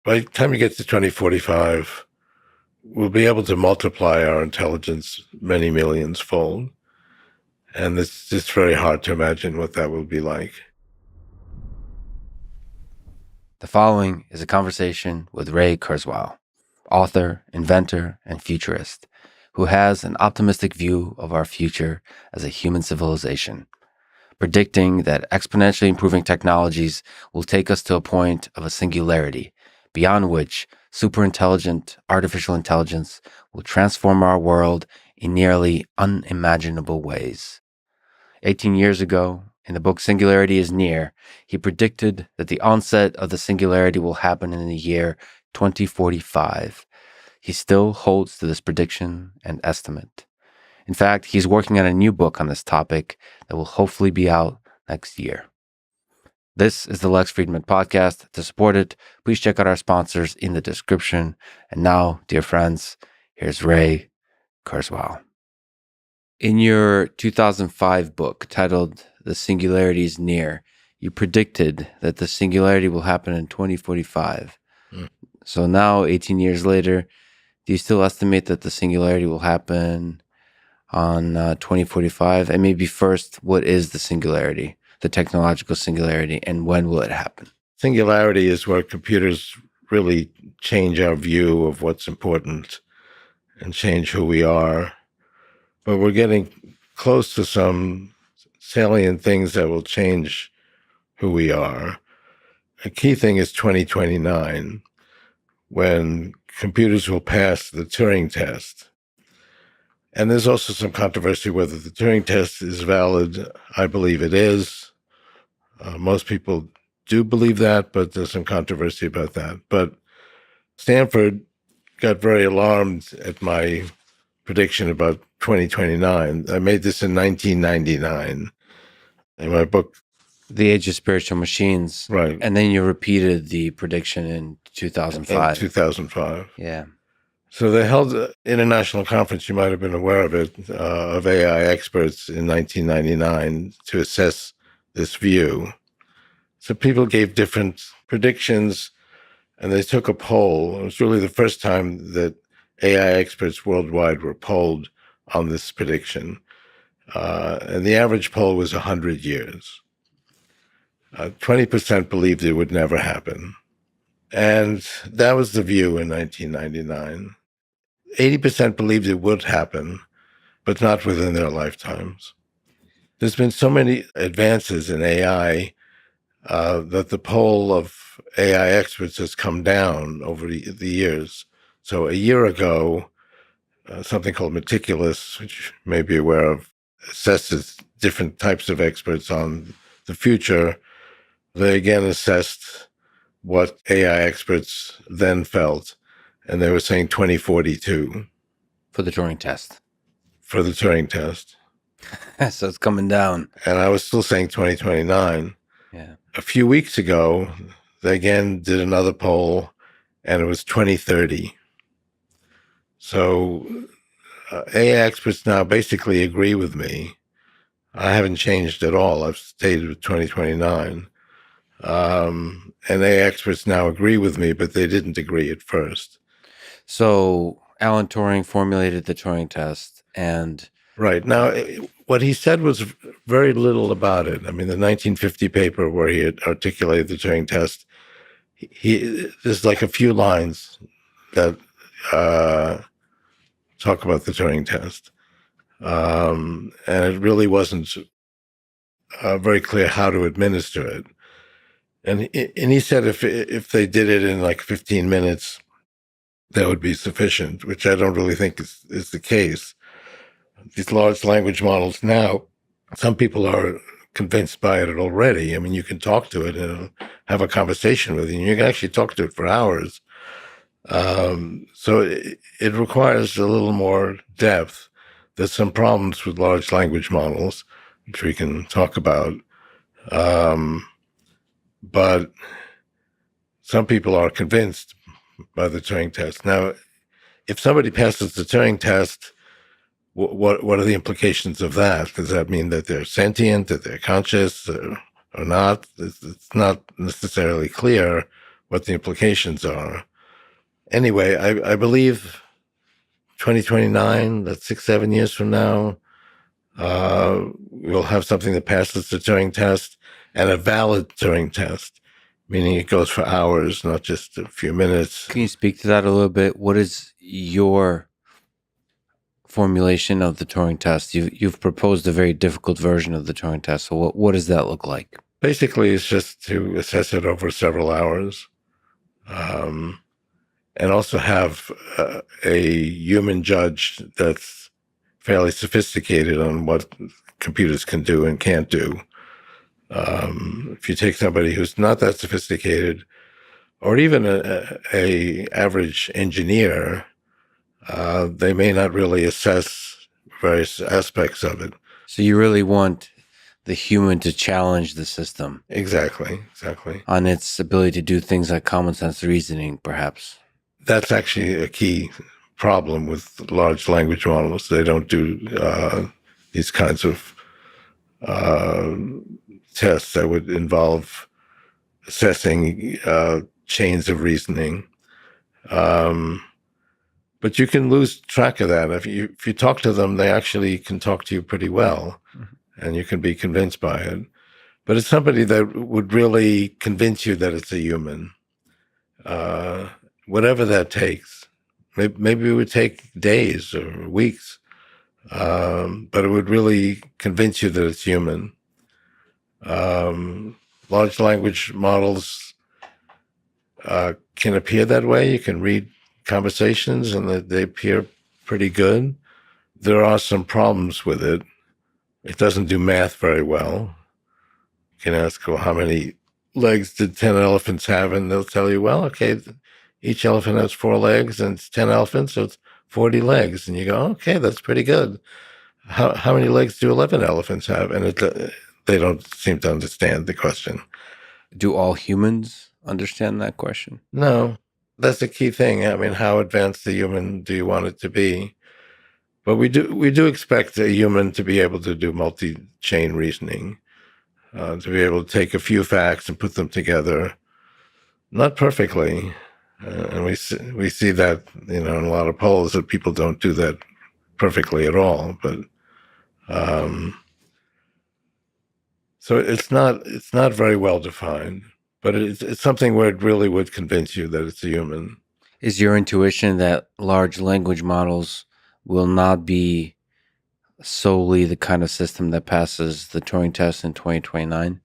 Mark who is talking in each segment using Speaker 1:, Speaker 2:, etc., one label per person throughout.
Speaker 1: By the time you get to 2045, we'll be able to multiply our intelligence many millions fold. And it's just very hard to imagine what that will be like.
Speaker 2: The following is a conversation with Ray Kurzweil, author, inventor, and futurist, who has an optimistic view of our future as a human civilization, predicting that exponentially improving technologies will take us to a point of a singularity, beyond which superintelligent artificial intelligence will transform our world in nearly unimaginable ways. 18 years ago, in the book Singularity is Near, he predicted that the onset of the singularity will happen in the year 2045. He still holds to this prediction and estimate. In fact, he's working on a new book on this topic that will hopefully be out next year. This is the Lex Fridman Podcast. To support it, please check out our sponsors in the description. And now, dear friends, here's Ray Kurzweil. In your 2005 book titled The Singularity is Near, you predicted that the singularity will happen in 2045. So now, 18 years later, do you still estimate that the singularity will happen on 2045? And maybe first, what is the singularity, the technological singularity, and when will it happen?
Speaker 1: Singularity is where computers really change our view of what's important and change who we are. But we're getting close to some salient things that will change who we are. A key thing is 2029, when computers will pass the Turing test. And there's also some controversy whether the Turing test is valid. I believe it is. Most people do believe that, but there's some controversy about that. But Stanford got very alarmed at my prediction about 2029. I made this in 1999 in my book,
Speaker 2: The Age of Spiritual Machines.
Speaker 1: Right.
Speaker 2: And then you repeated the prediction in 2005.
Speaker 1: In 2005.
Speaker 2: Yeah.
Speaker 1: So they held an international conference, you might have been aware of it, of AI experts in 1999 to assess this view. So people gave different predictions, and they took a poll. It was really the first time that AI experts worldwide were polled on this prediction. And the average poll was 100 years. 20% believed it would never happen. And that was the view in 1999. 80% believed it would happen, but not within their lifetimes. There's been so many advances in AI that the poll of AI experts has come down over the years. So a year ago, something called Meticulous, which you may be aware of, assesses different types of experts on the future. They again assessed what AI experts then felt, and they were saying 2042.
Speaker 2: For the Turing test.
Speaker 1: For the Turing test.
Speaker 2: So it's coming down.
Speaker 1: And I was still saying 2029.
Speaker 2: Yeah.
Speaker 1: A few weeks ago, they again did another poll, and it was 2030. So AI experts now basically agree with me. I haven't changed at all. I've stayed with 2029. And AI experts now agree with me, but they didn't agree at first.
Speaker 2: So Alan Turing formulated the Turing test, and
Speaker 1: right. Now, what he said was very little about it. I mean, the 1950 paper where he had articulated the Turing test, there's like a few lines that talk about the Turing test. And it really wasn't very clear how to administer it. And he said if they did it in like 15 minutes, that would be sufficient, which I don't really think is the case. These large language models now, some people are convinced by it already. I mean, you can talk to it and have a conversation with it, and you can actually talk to it for hours. So it requires a little more depth. There's some problems with large language models, which we can talk about. But some people are convinced by the Turing test. Now, if somebody passes the Turing test, what are the implications of that? Does that mean that they're sentient, that they're conscious, or not? It's not necessarily clear what the implications are. Anyway, I believe 2029, that's 6, 7 years from now, we'll have something that passes the Turing test, and a valid Turing test, meaning it goes for hours, not just a few minutes.
Speaker 2: Can you speak to that a little bit? What is your formulation of the Turing test? You've proposed a very difficult version of the Turing test. So what does that look like?
Speaker 1: Basically, it's just to assess it over several hours, and also have a human judge that's fairly sophisticated on what computers can do and can't do. If you take somebody who's not that sophisticated, or even a average engineer, they may not really assess various aspects of it.
Speaker 2: So you really want the human to challenge the system.
Speaker 1: Exactly.
Speaker 2: On its ability to do things like common sense reasoning, perhaps.
Speaker 1: That's actually a key problem with large language models. They don't do these kinds of tests that would involve assessing chains of reasoning. But you can lose track of that. If you talk to them, they actually can talk to you pretty well, and you can be convinced by it. But it's somebody that would really convince you that it's a human, whatever that takes. Maybe it would take days or weeks, but it would really convince you that it's human. Large language models can appear that way. You can read conversations and they appear pretty good. There are some problems with it. It doesn't do math very well. You can ask, well, how many legs did 10 elephants have? And they'll tell you, well, okay, each elephant has 4 legs and it's 10 elephants, so it's 40 legs. And you go, okay, that's pretty good. How many legs do 11 elephants have? And they don't seem to understand the question.
Speaker 2: Do all humans understand that question?
Speaker 1: No, that's a key thing. I mean, how advanced a human do you want it to be? But we do expect a human to be able to do multi-chain reasoning, to be able to take a few facts and put them together, not perfectly. And we see that, in a lot of polls, that people don't do that perfectly at all. But so it's not very well defined. But it's something where it really would convince you that it's a human.
Speaker 2: Is your intuition that large language models will not be solely the kind of system that passes the Turing test in 2029?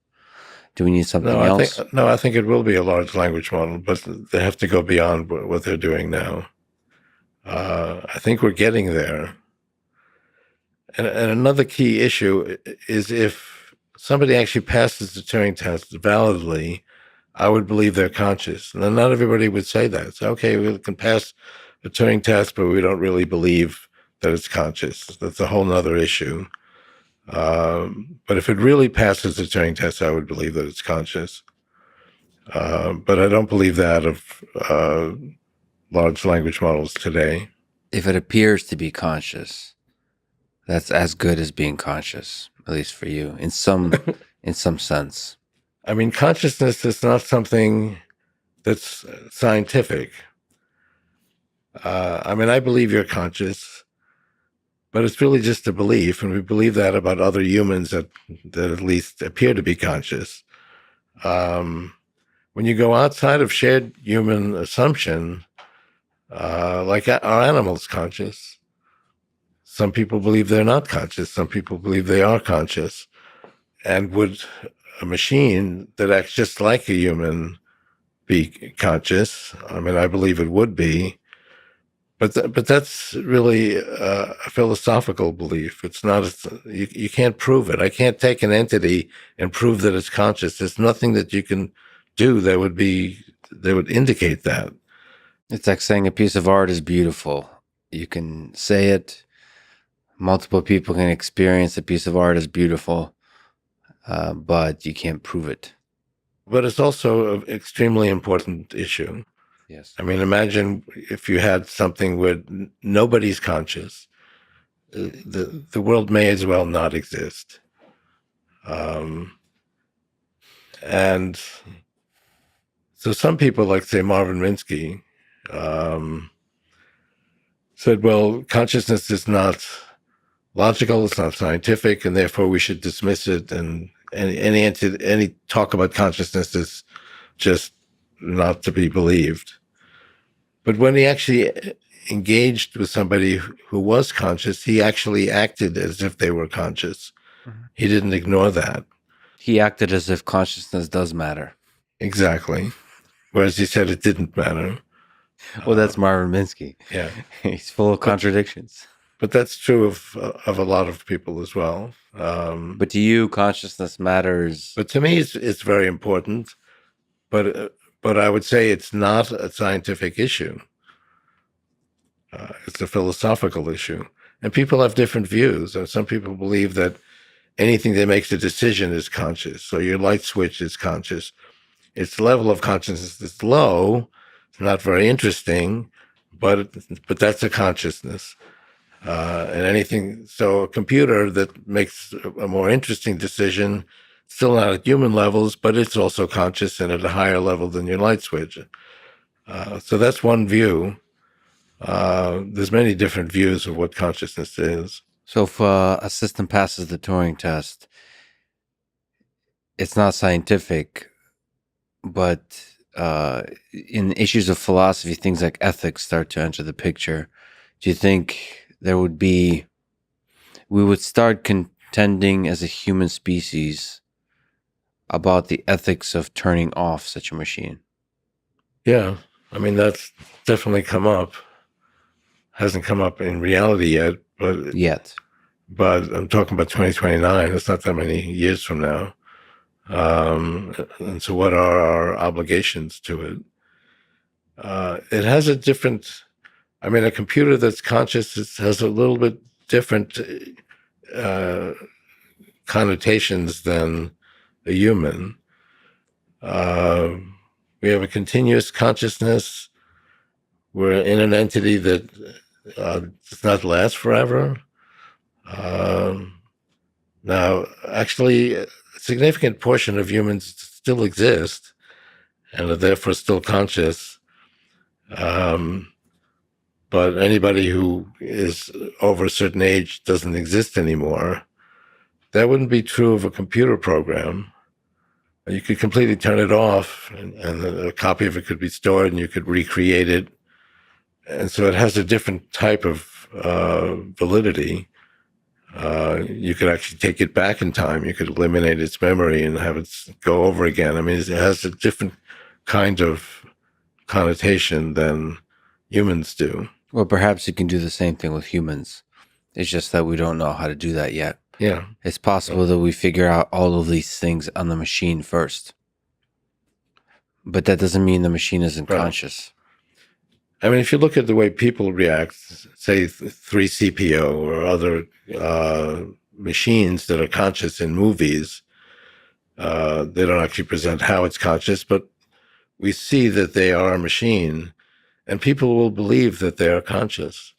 Speaker 2: Do we need something else?
Speaker 1: I think it will be a large language model, but they have to go beyond what they're doing now. I think we're getting there. And another key issue is if somebody actually passes the Turing test validly, I would believe they're conscious. And not everybody would say that. It's okay, we can pass a Turing test, but we don't really believe that it's conscious. That's a whole nother issue. But if it really passes the Turing test, I would believe that it's conscious. But I don't believe that of large language models today.
Speaker 2: If it appears to be conscious, that's as good as being conscious, at least for you, in some sense.
Speaker 1: I mean, consciousness is not something that's scientific. I believe you're conscious, but it's really just a belief, and we believe that about other humans that at least appear to be conscious. When you go outside of shared human assumption, like, are animals conscious? Some people believe they're not conscious. Some people believe they are conscious. And would a machine that acts just like a human be conscious? I believe it would be. But that's really a philosophical belief. It's not. You can't prove it. I can't take an entity and prove that it's conscious. There's nothing that you can do that would indicate that.
Speaker 2: It's like saying a piece of art is beautiful. You can say it. Multiple people can experience a piece of art as beautiful, but you can't prove it.
Speaker 1: But it's also an extremely important issue.
Speaker 2: Yes.
Speaker 1: Imagine if you had something where nobody's conscious. The world may as well not exist. And So some people, like say Marvin Minsky, said, "Well, consciousness is not logical; it's not scientific, and therefore we should dismiss it. And any talk about consciousness is just not to be believed." But when he actually engaged with somebody who was conscious, he actually acted as if they were conscious.
Speaker 2: Mhm.
Speaker 1: He didn't ignore that.
Speaker 2: He acted as if consciousness does matter.
Speaker 1: Exactly. Whereas he said it didn't matter.
Speaker 2: Well, that's Marvin Minsky.
Speaker 1: Yeah.
Speaker 2: He's full of contradictions.
Speaker 1: But that's true of a lot of people as well.
Speaker 2: But to you, consciousness matters.
Speaker 1: But to me, it's very important. But I would say it's not a scientific issue. It's a philosophical issue, and people have different views. Some people believe that anything that makes a decision is conscious. So your light switch is conscious. Its level of consciousness is low. It's not very interesting, but that's a consciousness. And anything, so a computer that makes a more interesting decision, still not at human levels, but it's also conscious and at a higher level than your light switch. So that's one view. There's many different views of what consciousness is.
Speaker 2: So if a system passes the Turing test, it's not scientific, but in issues of philosophy, things like ethics start to enter the picture. Do you think we would start contending as a human species about the ethics of turning off such a machine?
Speaker 1: Yeah, I mean, that's definitely come up. Hasn't come up in reality yet, but I'm talking about 2029. It's not that many years from now. And so what are our obligations to it? It has a different, I mean, a computer that's conscious has a little bit different uh, connotations than a human. We have a continuous consciousness. We're in an entity that does not last forever. Now, actually, a significant portion of humans still exist and are therefore still conscious. But anybody who is over a certain age doesn't exist anymore. That wouldn't be true of a computer program. You could completely turn it off, and a copy of it could be stored, and you could recreate it. And so it has a different type of validity. You could actually take it back in time. You could eliminate its memory and have it go over again. I mean, it has a different kind of connotation than humans do.
Speaker 2: Well, perhaps you can do the same thing with humans. It's just that we don't know how to do that yet.
Speaker 1: Yeah.
Speaker 2: It's possible that we figure out all of these things on the machine first. But that doesn't mean the machine isn't conscious.
Speaker 1: I mean, if you look at the way people react, say 3CPO or other machines that are conscious in movies, they don't actually present how it's conscious, but we see that they are a machine, and people will believe that they are conscious,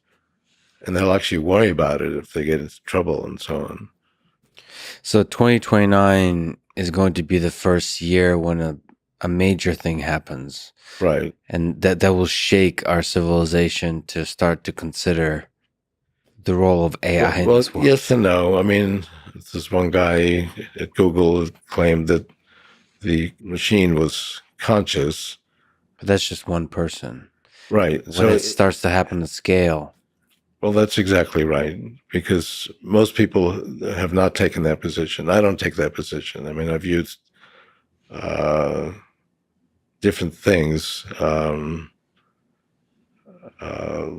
Speaker 1: and they'll actually worry about it if they get into trouble and so on.
Speaker 2: So 2029 is going to be the first year when a major thing happens.
Speaker 1: Right.
Speaker 2: And that will shake our civilization to start to consider the role of AI in this world.
Speaker 1: Yes and no. I mean, this one guy at Google claimed that the machine was conscious.
Speaker 2: But that's just one person.
Speaker 1: Right.
Speaker 2: When it starts to happen at scale.
Speaker 1: Well, that's exactly right, because most people have not taken that position. I don't take that position. I mean, I've used different things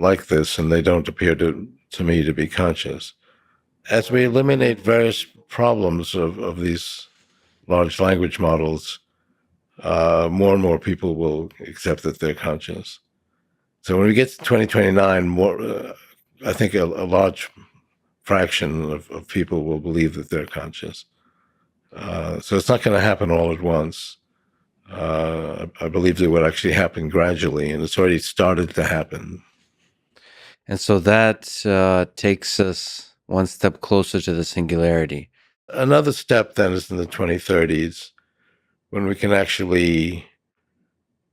Speaker 1: like this, and they don't appear to me to be conscious. As we eliminate various problems of these large language models, more and more people will accept that they're conscious. So when we get to 2029, I think a large fraction of people will believe that they're conscious. So it's not going to happen all at once. I believe it would actually happen gradually, and it's already started to happen.
Speaker 2: And so that takes us one step closer to the singularity.
Speaker 1: Another step then is in the 2030s, when we can actually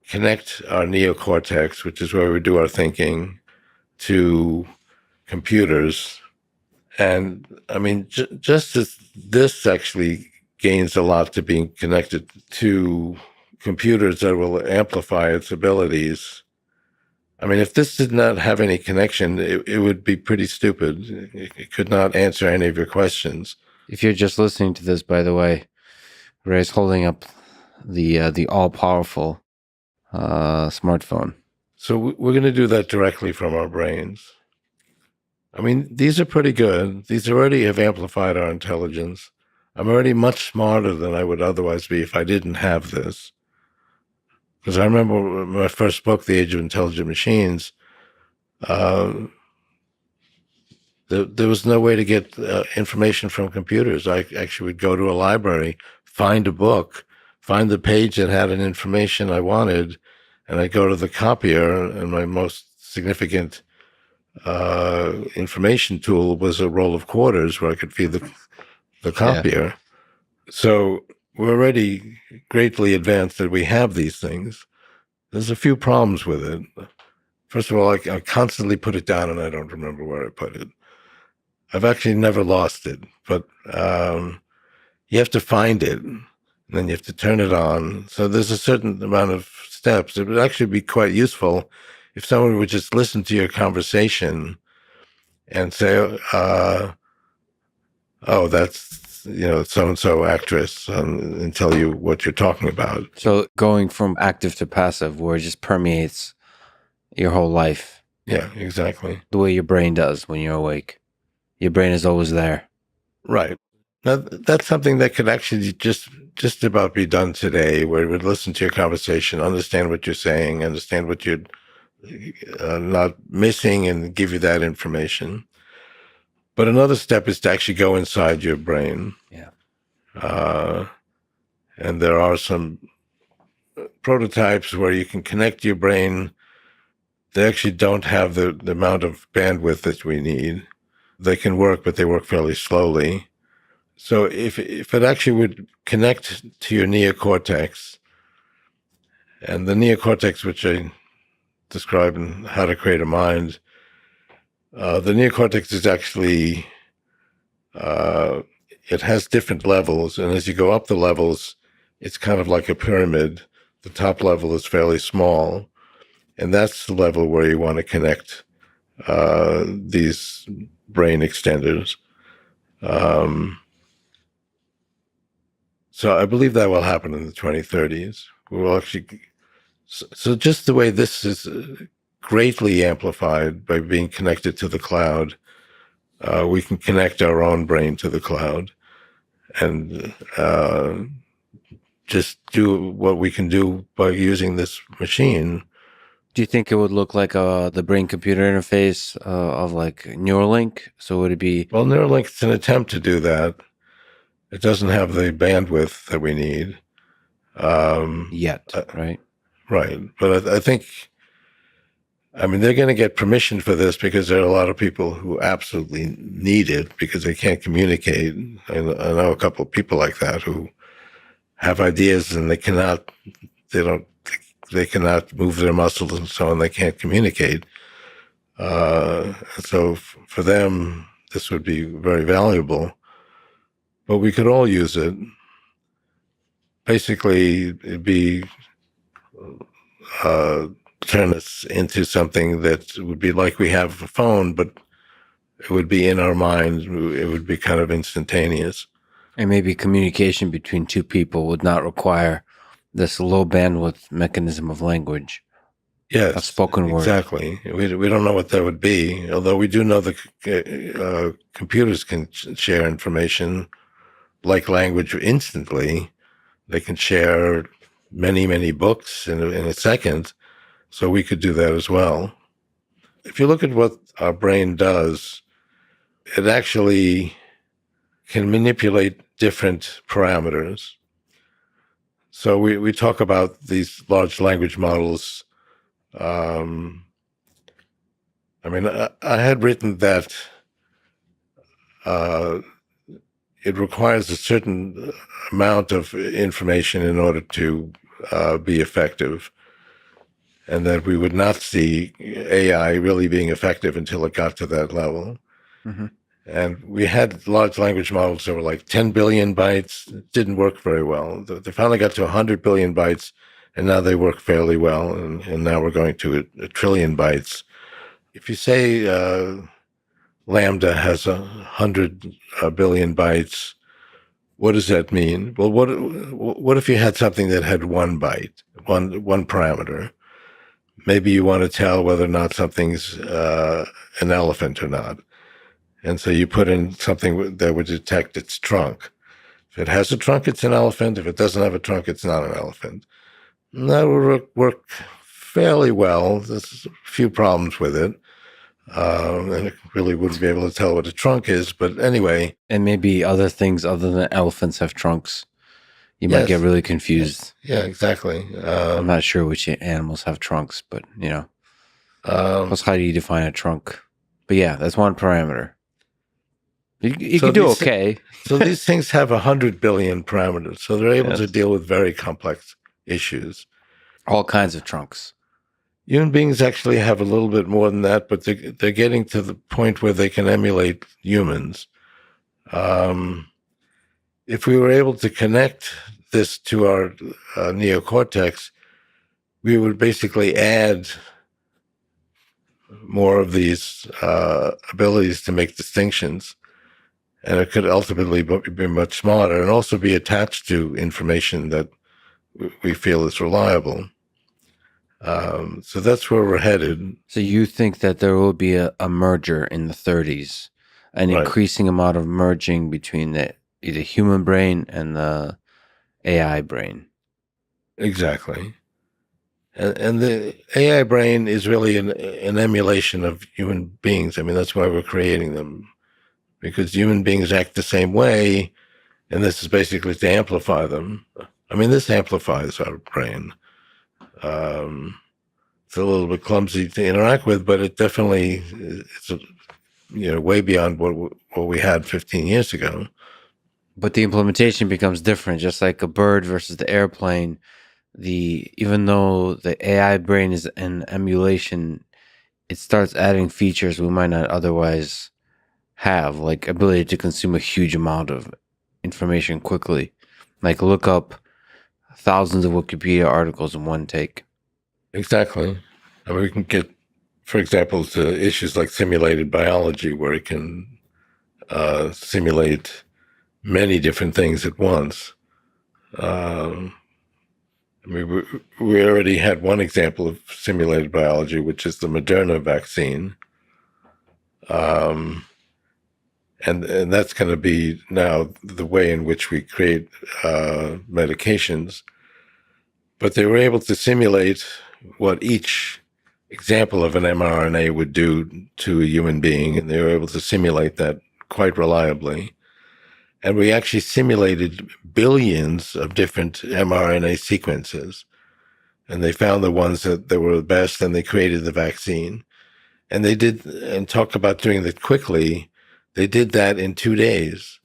Speaker 1: connect our neocortex, which is where we do our thinking, to computers. And I mean, just as this actually gains a lot to being connected to computers that will amplify its abilities. I mean, if this did not have any connection, it would be pretty stupid. It could not answer any of your questions.
Speaker 2: If you're just listening to this, by the way, Ray's holding up the all-powerful smartphone.
Speaker 1: So we're going to do that directly from our brains. I mean, these are pretty good. These already have amplified our intelligence. I'm already much smarter than I would otherwise be if I didn't have this. Because I remember my first book, The Age of Intelligent Machines, there was no way to get information from computers. I actually would go to a library, find a book, find the page that had an information I wanted, and I'd go to the copier, and my most significant information tool was a roll of quarters where I could feed the copier. Yeah. So we're already greatly advanced that we have these things. There's a few problems with it. First of all, I constantly put it down and I don't remember where I put it. I've actually never lost it, but you have to find it and then you have to turn it on. So there's a certain amount of steps. It would actually be quite useful if someone would just listen to your conversation and say, oh, that's, so-and-so actress, and tell you what you're talking about.
Speaker 2: So going from active to passive, where it just permeates your whole life.
Speaker 1: Yeah, exactly.
Speaker 2: The way your brain does when you're awake. Your brain is always there.
Speaker 1: Right. Now, that's something that could actually just about be done today, where it would listen to your conversation, understand what you're saying, understand what you're not missing, and give you that information. But another step is to actually go inside your brain.
Speaker 2: Yeah.
Speaker 1: And there are some prototypes where you can connect your brain. They actually don't have the amount of bandwidth that we need. They can work, but they work fairly slowly. So if it actually would connect to your neocortex, and the neocortex, which I describe in How to Create a Mind, the neocortex is actually, it has different levels. And as you go up the levels, it's kind of like a pyramid. The top level is fairly small. And that's the level where you want to connect these brain extenders. So I believe that will happen in the 2030s. We will actually, so just the way this is greatly amplified by being connected to the cloud, we can connect our own brain to the cloud and just do what we can do by using this machine.
Speaker 2: Do you think it would look like the brain-computer interface of like Neuralink? So would it be?
Speaker 1: Well, Neuralink's an attempt to do that. It doesn't have the bandwidth that we need.
Speaker 2: Yet, right?
Speaker 1: Right. But I think, I mean, they're going to get permission for this because there are a lot of people who absolutely need it because they can't communicate. I know a couple of people like that who have ideas and they cannot move their muscles and so on. They can't communicate. So for them, this would be very valuable. But we could all use it. Basically, it'd be turn us into something that would be like we have a phone, but it would be in our mind. It would be kind of instantaneous.
Speaker 2: And maybe communication between two people would not require this low bandwidth mechanism of language.
Speaker 1: Yes,
Speaker 2: a spoken word.
Speaker 1: Exactly. We don't know what that would be, although we do know that computers can share information like language instantly. They can share many, many books in a second. So we could do that as well. If you look at what our brain does, it actually can manipulate different parameters. So we talk about these large language models. I mean, I had written that it requires a certain amount of information in order to be effective. and that we would not see AI really being effective until it got to that level.
Speaker 2: Mm-hmm.
Speaker 1: And we had large language models that were like 10 billion bytes. It didn't work very well. They finally got to 100 billion bytes, and now they work fairly well. And now we're going to a trillion bytes. If you say Lambda has 100 billion bytes, what does that mean? Well, what if you had something that had one byte, one parameter? Maybe you want to tell whether or not something's an elephant or not. And so you put in something that would detect its trunk. If it has a trunk, it's an elephant. If it doesn't have a trunk, it's not an elephant. And that would work fairly well. There's a few problems with it. And it really wouldn't be able to tell what a trunk is. But anyway.
Speaker 2: And maybe other things other than elephants have trunks. You might get really confused.
Speaker 1: Yeah, exactly.
Speaker 2: I'm not sure which animals have trunks, but, plus how do you define a trunk? But yeah, that's one parameter. You can do okay.
Speaker 1: So these things have 100 billion parameters. So they're able to deal with very complex issues.
Speaker 2: All kinds of trunks.
Speaker 1: Human beings actually have a little bit more than that, but they're getting to the point where they can emulate humans. If we were able to connect this to our neocortex, we would basically add more of these abilities to make distinctions. And it could ultimately be much smarter and also be attached to information that we feel is reliable. So that's where we're headed.
Speaker 2: So you think that there will be a merger in the 30s, an increasing amount of merging between the human brain and the AI brain?
Speaker 1: Exactly. And the AI brain is really an emulation of human beings. I mean, that's why we're creating them. Because human beings act the same way, and this is basically to amplify them. I mean, this amplifies our brain. It's a little bit clumsy to interact with, but it definitely is, way beyond what we had 15 years ago.
Speaker 2: But the implementation becomes different, just like a bird versus the airplane. Even though the AI brain is an emulation, it starts adding features we might not otherwise have, like ability to consume a huge amount of information quickly, like look up thousands of Wikipedia articles in one take.
Speaker 1: Exactly. I mean, we can get, for example, to issues like simulated biology, where it can simulate many different things at once. I mean, we already had one example of simulated biology, which is the Moderna vaccine. And that's going to be now the way in which we create medications. But they were able to simulate what each example of an mRNA would do to a human being, and they were able to simulate that quite reliably. And we actually simulated billions of different mRNA sequences, and they found the ones that were the best, and they created the vaccine. And they did, and talk about doing that quickly, they did that in 2 days.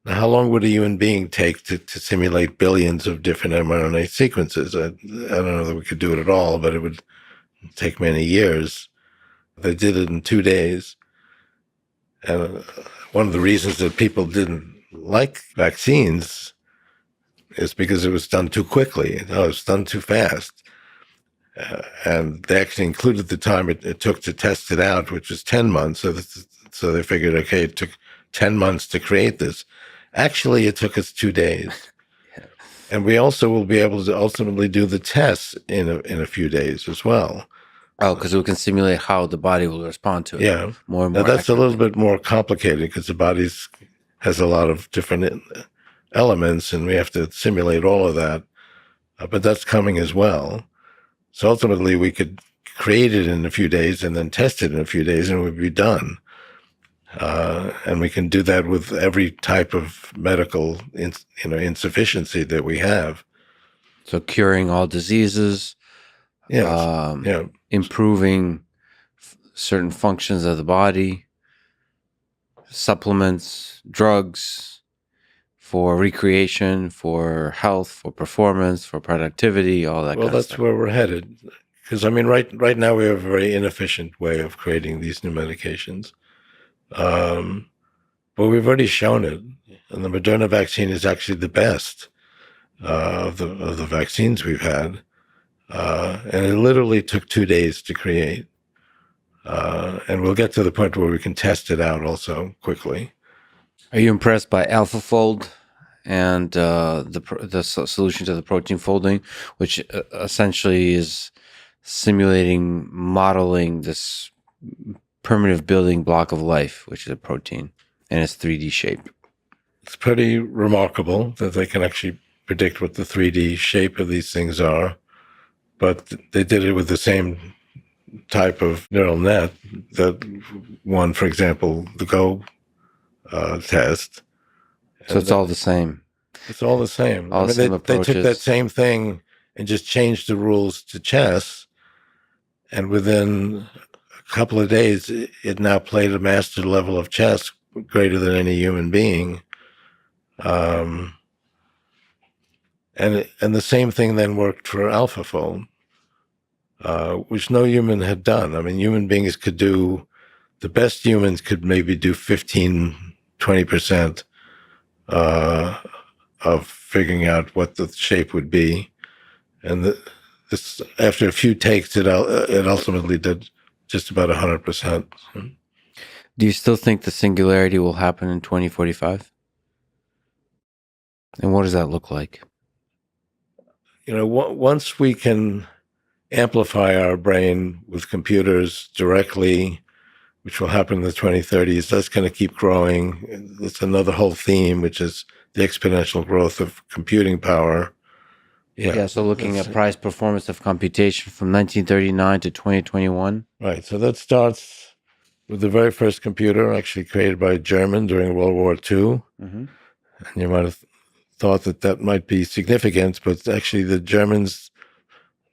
Speaker 1: Now, how long would a human being take to simulate billions of different mRNA sequences? I don't know that we could do it at all, but it would take many years. They did it in 2 days. And one of the reasons that people didn't like vaccines is because it was done too quickly. It was done too fast. And they actually included the time it took to test it out, which was 10 months. So they figured, okay, it took 10 months to create this. Actually, it took us 2 days. And we also will be able to ultimately do the tests in a few days as well.
Speaker 2: Oh, because we can simulate how the body will respond to it.
Speaker 1: Yeah.
Speaker 2: More and more.
Speaker 1: Now, that's a little bit more complicated because the body has a lot of different elements, and we have to simulate all of that. But that's coming as well. So ultimately, we could create it in a few days and then test it in a few days, and it would be done. And we can do that with every type of medical insufficiency that we have.
Speaker 2: So curing all diseases, improving certain functions of the body, supplements, drugs for recreation, for health, for performance, for productivity, all that kind of stuff.
Speaker 1: Well, that's where we're headed. because I mean, right now we have a very inefficient way of creating these new medications, but we've already shown it, and the Moderna vaccine is actually the best of the vaccines we've had, and it literally took 2 days to create, and we'll get to the point where we can test it out also quickly.
Speaker 2: Are you impressed by AlphaFold and the solution to the protein folding, which essentially is modeling this primitive building block of life, which is a protein, and its 3D shape?
Speaker 1: It's pretty remarkable that they can actually predict what the 3D shape of these things are, but they did it with the same type of neural net that won, for example, the Go test.
Speaker 2: So it's all the same.
Speaker 1: It's all the same.
Speaker 2: All the same
Speaker 1: they took that
Speaker 2: approaches.
Speaker 1: same thing and just changed the rules to chess, and within a couple of days, it now played a master level of chess greater than any human being. And the same thing then worked for AlphaFold, which no human had done. I mean, human beings could do, the best humans could maybe do 15, 20% of figuring out what the shape would be. And this, after a few takes, it ultimately did just about 100%.
Speaker 2: Do you still think the singularity will happen in 2045? And what does that look like?
Speaker 1: You know, once we can amplify our brain with computers directly, which will happen in the 2030s, that's going to keep growing. It's another whole theme, which is the exponential growth of computing power.
Speaker 2: Yeah, so looking at price performance of computation from 1939 to 2021.
Speaker 1: Right, so that starts with the very first computer actually created by a German during World War II.
Speaker 2: Mm-hmm.
Speaker 1: And you might have thought that might be significant, but actually the Germans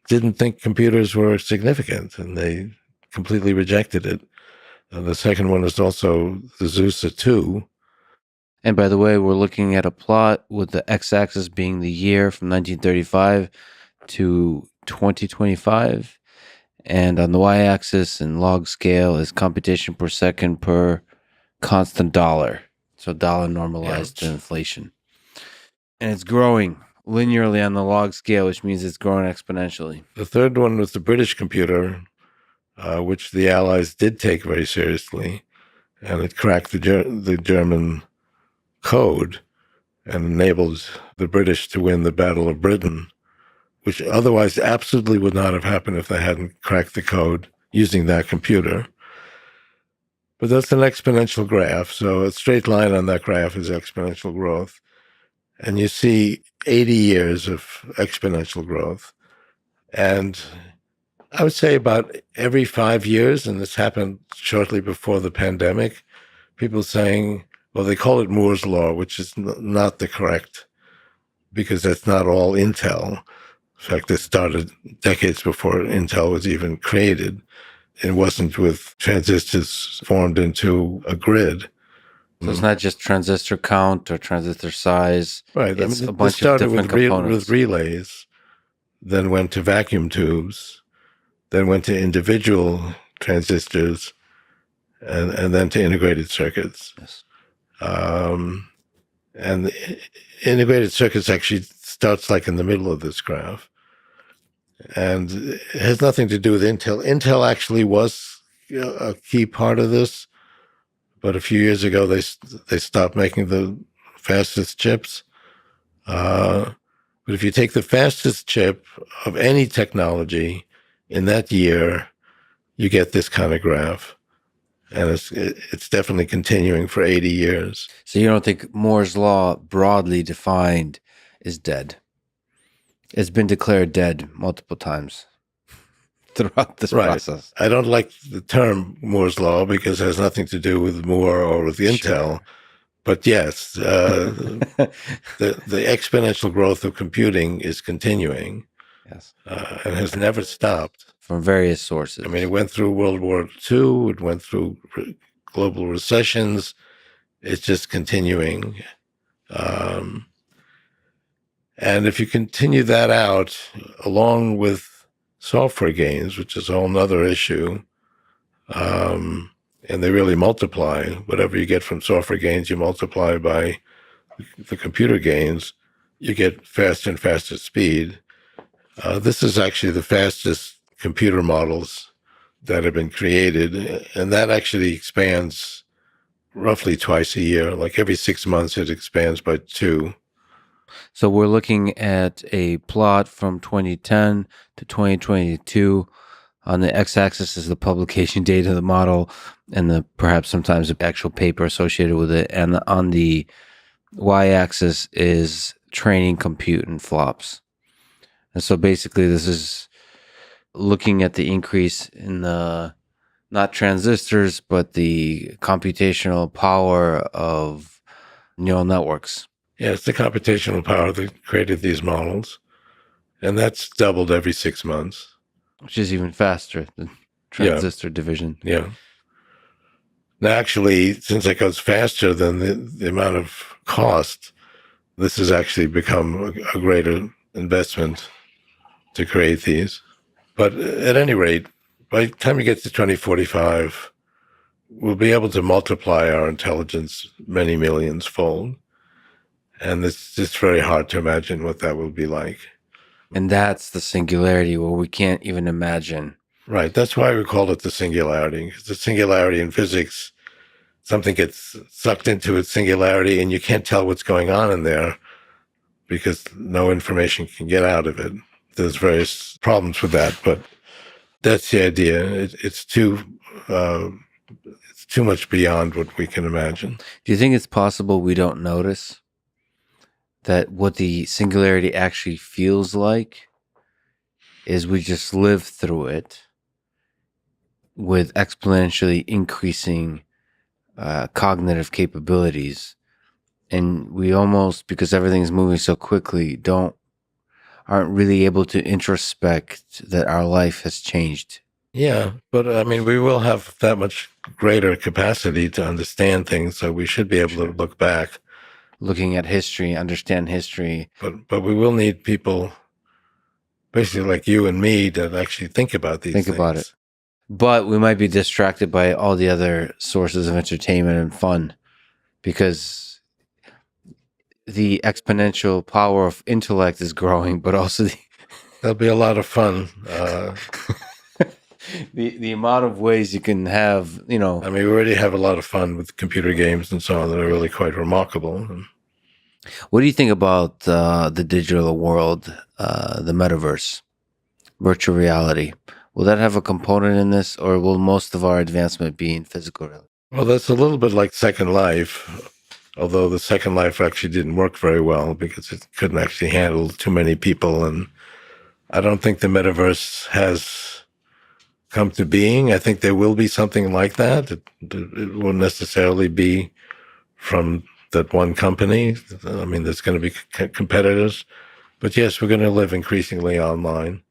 Speaker 1: didn't think computers were significant, and they completely rejected it. And the second one is also the Zeus 2.
Speaker 2: And by the way, we're looking at a plot with the x-axis being the year from 1935 to 2025. And on the y-axis in log scale is computation per second per constant dollar. So dollar normalized to inflation. And it's growing linearly on the log scale, which means it's growing exponentially.
Speaker 1: The third one was the British computer, which the Allies did take very seriously. And it cracked the German code and enabled the British to win the Battle of Britain, which otherwise absolutely would not have happened if they hadn't cracked the code using that computer. But that's an exponential graph. So a straight line on that graph is exponential growth. And you see 80 years of exponential growth. And I would say about every 5 years, and this happened shortly before the pandemic, people saying, well, they call it Moore's Law, which is not the correct, because that's not all Intel. In fact, it started decades before Intel was even created. It wasn't with transistors formed into a grid.
Speaker 2: So it's not just transistor count or transistor size.
Speaker 1: Right.
Speaker 2: It's
Speaker 1: I mean,
Speaker 2: a bunch of different components.
Speaker 1: With relays, then went to vacuum tubes, then went to individual transistors, and then to integrated circuits.
Speaker 2: Yes.
Speaker 1: And integrated circuits actually starts like in the middle of this graph. And it has nothing to do with Intel. Intel actually was a key part of this, but a few years ago they stopped making the fastest chips. But if you take the fastest chip of any technology in that year, you get this kind of graph. And it's definitely continuing for 80 years.
Speaker 2: So you don't think Moore's Law, broadly defined, is dead? It's been declared dead multiple times throughout this process.
Speaker 1: I don't like the term Moore's Law because it has nothing to do with Moore or with Intel. But yes, the exponential growth of computing is continuing.
Speaker 2: Yes.
Speaker 1: And has never stopped.
Speaker 2: From various sources.
Speaker 1: I mean, it went through World War II, it went through global recessions. It's just continuing. And if you continue that out, along with software gains, which is a whole nother issue. And they really multiply. Whatever you get from software gains, you multiply by the computer gains, you get faster and faster speed. This is actually the fastest computer models that have been created, and that actually expands roughly twice a year. Like every 6 months, it expands by 2.
Speaker 2: So we're looking at a plot from 2010 to 2022. On the x-axis is the publication date of the model, and the perhaps sometimes the actual paper associated with it. And on the y-axis is training, compute, and flops. And so basically, this is looking at the increase in the not transistors, but the computational power of neural networks.
Speaker 1: Yeah, it's the computational power that created these models, and that's doubled every 6 months.
Speaker 2: Which is even faster than transistor division.
Speaker 1: Yeah. Now, actually, since it goes faster than the amount of cost, this has actually become a greater investment to create these. But at any rate, by the time you get to 2045, we'll be able to multiply our intelligence many millions fold. And it's just very hard to imagine what that will be like.
Speaker 2: And that's the singularity where we can't even imagine.
Speaker 1: Right. That's why we call it the singularity. Because the singularity in physics, something gets sucked into its singularity and you can't tell what's going on in there because no information can get out of it. There's various problems with that, but that's the idea. It's too much beyond what we can imagine.
Speaker 2: Do you think it's possible we don't notice that what the singularity actually feels like is we just live through it with exponentially increasing cognitive capabilities, and we almost, because everything's moving so quickly, aren't really able to introspect that our life has changed?
Speaker 1: Yeah, but I mean, we will have that much greater capacity to understand things, so we should be able to look back.
Speaker 2: Looking at history, understand history.
Speaker 1: But we will need people, basically like you and me, to actually think about these things.
Speaker 2: Think about it. But we might be distracted by all the other sources of entertainment and fun, because the exponential power of intellect is growing, but also
Speaker 1: there'll be a lot of fun.
Speaker 2: The amount of ways you can have, I
Speaker 1: mean, we already have a lot of fun with computer games and so on that are really quite remarkable.
Speaker 2: What do you think about the digital world, the metaverse, virtual reality? Will that have a component in this, or will most of our advancement be in physical reality?
Speaker 1: Well, that's a little bit like Second Life, although the Second Life actually didn't work very well because it couldn't actually handle too many people. And I don't think the metaverse has come to being. I think there will be something like that. It won't necessarily be from that one company. I mean, there's going to be competitors. But yes, we're going to live increasingly online.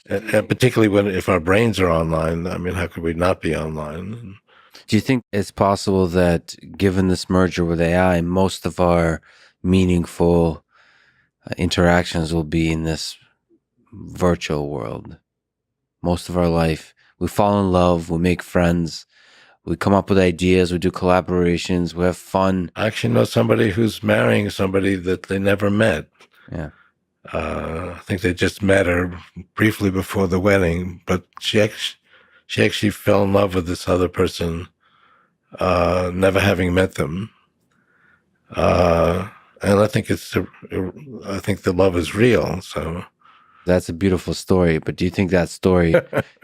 Speaker 1: And particularly if our brains are online, I mean, how could we not be online?
Speaker 2: Do you think it's possible that, given this merger with AI, most of our meaningful interactions will be in this virtual world? Most of our life, we fall in love, we make friends, we come up with ideas, we do collaborations, we have fun.
Speaker 1: I actually know somebody who's marrying somebody that they never met.
Speaker 2: Yeah.
Speaker 1: I think they just met her briefly before the wedding, but she actually fell in love with this other person, never having met them. And I think I think the love is real. So
Speaker 2: that's a beautiful story. But do you think that story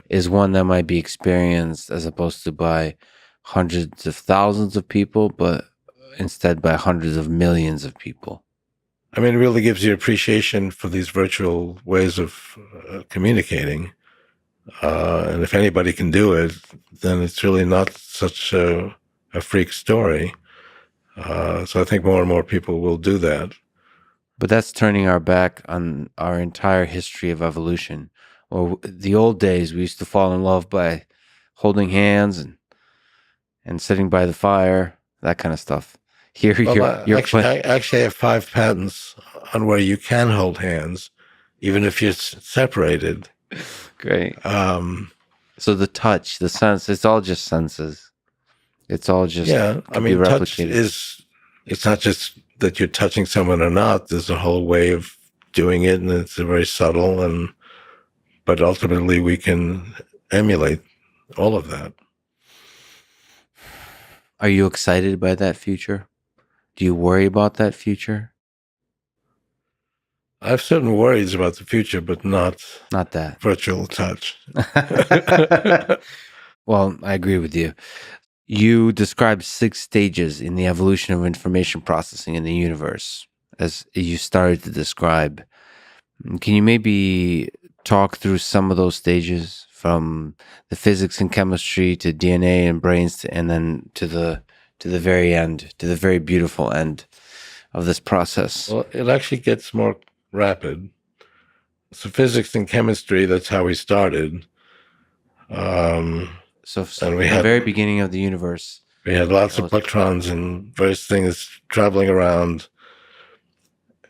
Speaker 2: is one that might be experienced as opposed to by hundreds of thousands of people, but instead by hundreds of millions of people?
Speaker 1: I mean, it really gives you appreciation for these virtual ways of communicating. And if anybody can do it, then it's really not such a freak story. So I think more and more people will do that.
Speaker 2: But that's turning our back on our entire history of evolution. Or the old days, we used to fall in love by holding hands and sitting by the fire, that kind of stuff. Here,
Speaker 1: I actually have 5 patents on where you can hold hands, even if you're separated.
Speaker 2: Great.
Speaker 1: Um,
Speaker 2: So the touch, the sense, it's all just senses. It's all just
Speaker 1: yeah, I
Speaker 2: could be
Speaker 1: mean, touch
Speaker 2: replicated.
Speaker 1: is, it's not just that you're touching someone or not. There's a whole way of doing it, and it's very subtle, but ultimately we can emulate all of that.
Speaker 2: Are you excited by that future? Do you worry about that future?
Speaker 1: I have certain worries about the future, but not
Speaker 2: Not that.
Speaker 1: virtual touch.
Speaker 2: Well, I agree with you. You described 6 stages in the evolution of information processing in the universe, as you started to describe. Can you maybe talk through some of those stages, from the physics and chemistry to DNA and brains, and then to the very end, to the very beautiful end of this process?
Speaker 1: Well, it actually gets more rapid. So physics and chemistry, that's how we started. Um,
Speaker 2: So,
Speaker 1: and
Speaker 2: from the very beginning of the universe,
Speaker 1: we had lots of electrons and various things traveling around,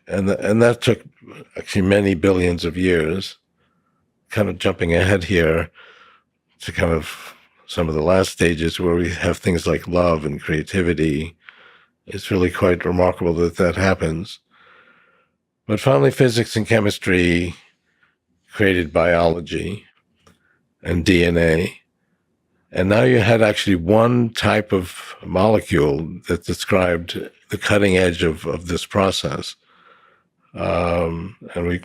Speaker 1: and that took actually many billions of years. Kind of jumping ahead here to kind of some of the last stages where we have things like love and creativity. It's really quite remarkable that that happens. But finally, physics and chemistry created biology and DNA. And now you had actually one type of molecule that described the cutting edge of this process. And we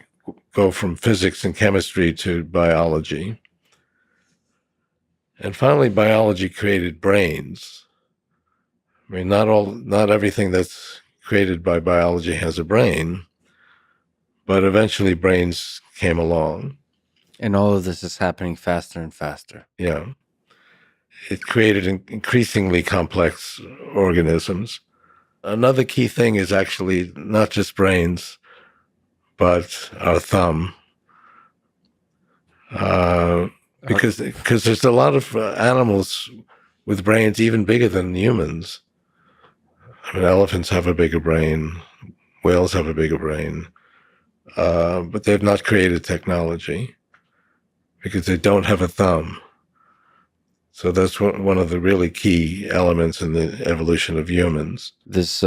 Speaker 1: go from physics and chemistry to biology. And finally, biology created brains. I mean, not everything that's created by biology has a brain, but eventually brains came along.
Speaker 2: and all of this is happening faster and faster.
Speaker 1: Yeah. It created increasingly complex organisms. Another key thing is actually not just brains, but our thumb. Because there's a lot of animals with brains even bigger than humans. I mean, elephants have a bigger brain, whales have a bigger brain, but they've not created technology because they don't have a thumb. So that's one of the really key elements in the evolution of humans.
Speaker 2: This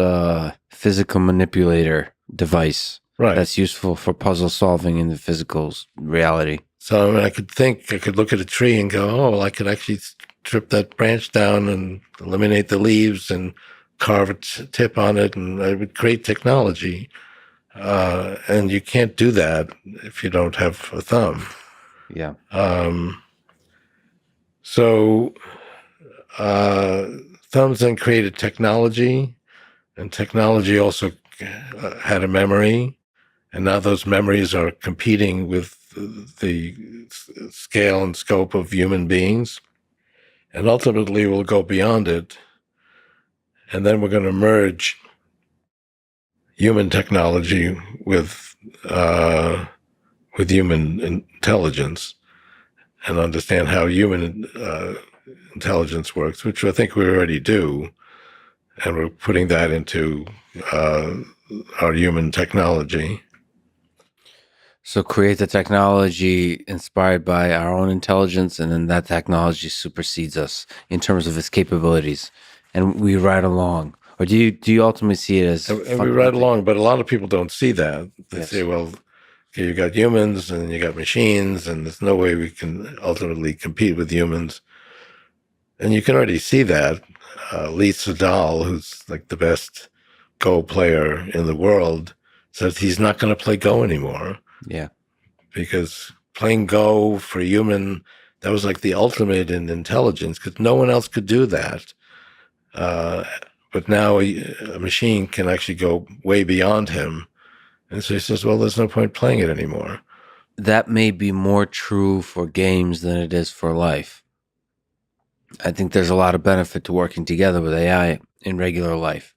Speaker 2: physical manipulator device
Speaker 1: Right.
Speaker 2: that's useful for puzzle solving in the physical reality.
Speaker 1: So I mean, I could look at a tree and go, oh, well, I could actually strip that branch down and eliminate the leaves and carve a tip on it, and I would create technology. And you can't do that if you don't have a thumb.
Speaker 2: Yeah.
Speaker 1: So thumbs then created technology, and technology also had a memory, and now those memories are competing with the scale and scope of human beings, and ultimately we'll go beyond it, and then we're going to merge human technology with human intelligence and understand how human intelligence works, which I think we already do, and we're putting that into our human technology.
Speaker 2: So create the technology inspired by our own intelligence, and then that technology supersedes us in terms of its capabilities, and we ride along. Or do you ultimately see it as
Speaker 1: And we ride along, but a lot of people don't see that. They
Speaker 2: Yes.
Speaker 1: say, well, okay, you got humans and you got machines, and there's no way we can ultimately compete with humans. And you can already see that. Lee Sedol, who's like the best Go player in the world, says he's not going to play Go anymore.
Speaker 2: Yeah.
Speaker 1: Because playing Go for human, that was like the ultimate in intelligence, because no one else could do that. But now a machine can actually go way beyond him. And so he says, well, there's no point playing it anymore.
Speaker 2: That may be more true for games than it is for life. I think there's a lot of benefit to working together with AI in regular life.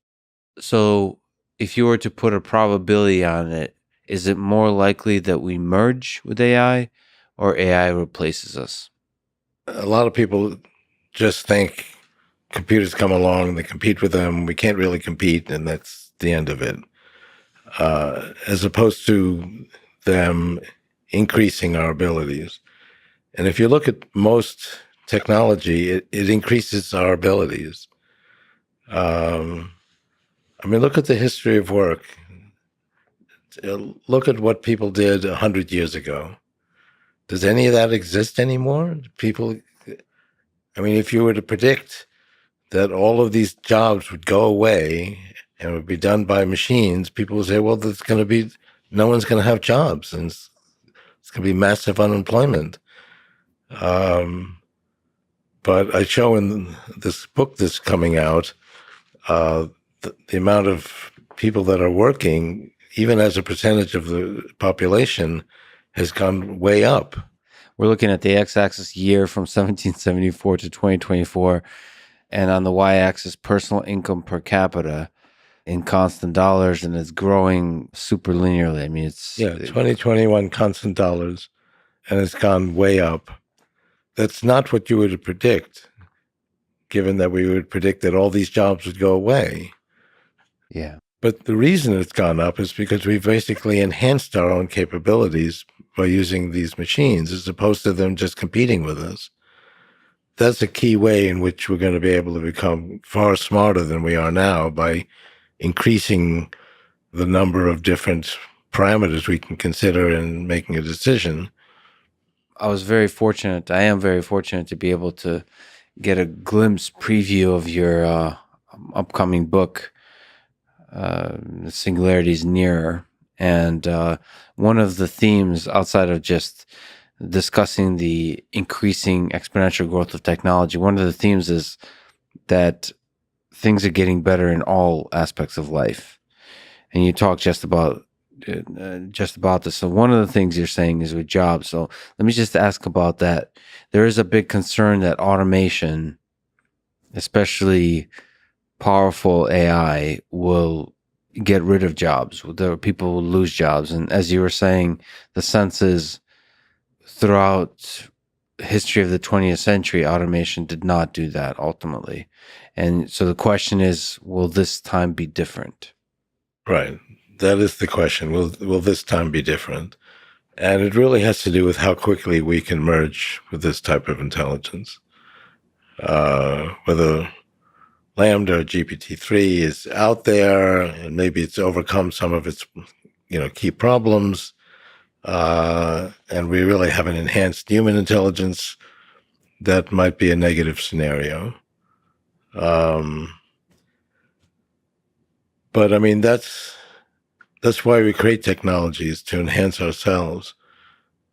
Speaker 2: So, if you were to put a probability on it, is it more likely that we merge with AI or AI replaces us?
Speaker 1: A lot of people just think computers come along, they compete with them, we can't really compete, and that's the end of it. As opposed to them increasing our abilities. And if you look at most technology, it increases our abilities. Look at the history of work. Look at what people did 100 years ago. Does any of that exist anymore? If you were to predict that all of these jobs would go away and would be done by machines, people would say, well, no one's going to have jobs, and it's going to be massive unemployment. But I show in this book that's coming out, the amount of people that are working, even as a percentage of the population, has gone way up.
Speaker 2: We're looking at the x-axis year from 1774 to 2024, and on the y-axis, personal income per capita in constant dollars, and it's growing super linearly.
Speaker 1: 2021 constant dollars, and it's gone way up. That's not what you would predict, given that we would predict that all these jobs would go away.
Speaker 2: Yeah.
Speaker 1: But the reason it's gone up is because we've basically enhanced our own capabilities by using these machines, as opposed to them just competing with us. That's a key way in which we're going to be able to become far smarter than we are now, by increasing the number of different parameters we can consider in making a decision.
Speaker 2: I am very fortunate to be able to get a glimpse preview of your upcoming book, Singularity is Nearer. And one of the themes, outside of just discussing the increasing exponential growth of technology, one of the themes is that things are getting better in all aspects of life. And you talk just about this. So one of the things you're saying is with jobs. So let me just ask about that. There is a big concern that automation, especially powerful AI, will get rid of jobs. People will lose jobs. And as you were saying, the sense is throughout history of the 20th century, automation did not do that ultimately. And so the question is, will this time be different?
Speaker 1: Right. That is the question. Will this time be different? And it really has to do with how quickly we can merge with this type of intelligence. Whether Lambda or GPT-3 is out there, and maybe it's overcome some of its, key problems, and we really have an enhanced human intelligence, that might be a negative scenario. But that's why we create technologies, to enhance ourselves.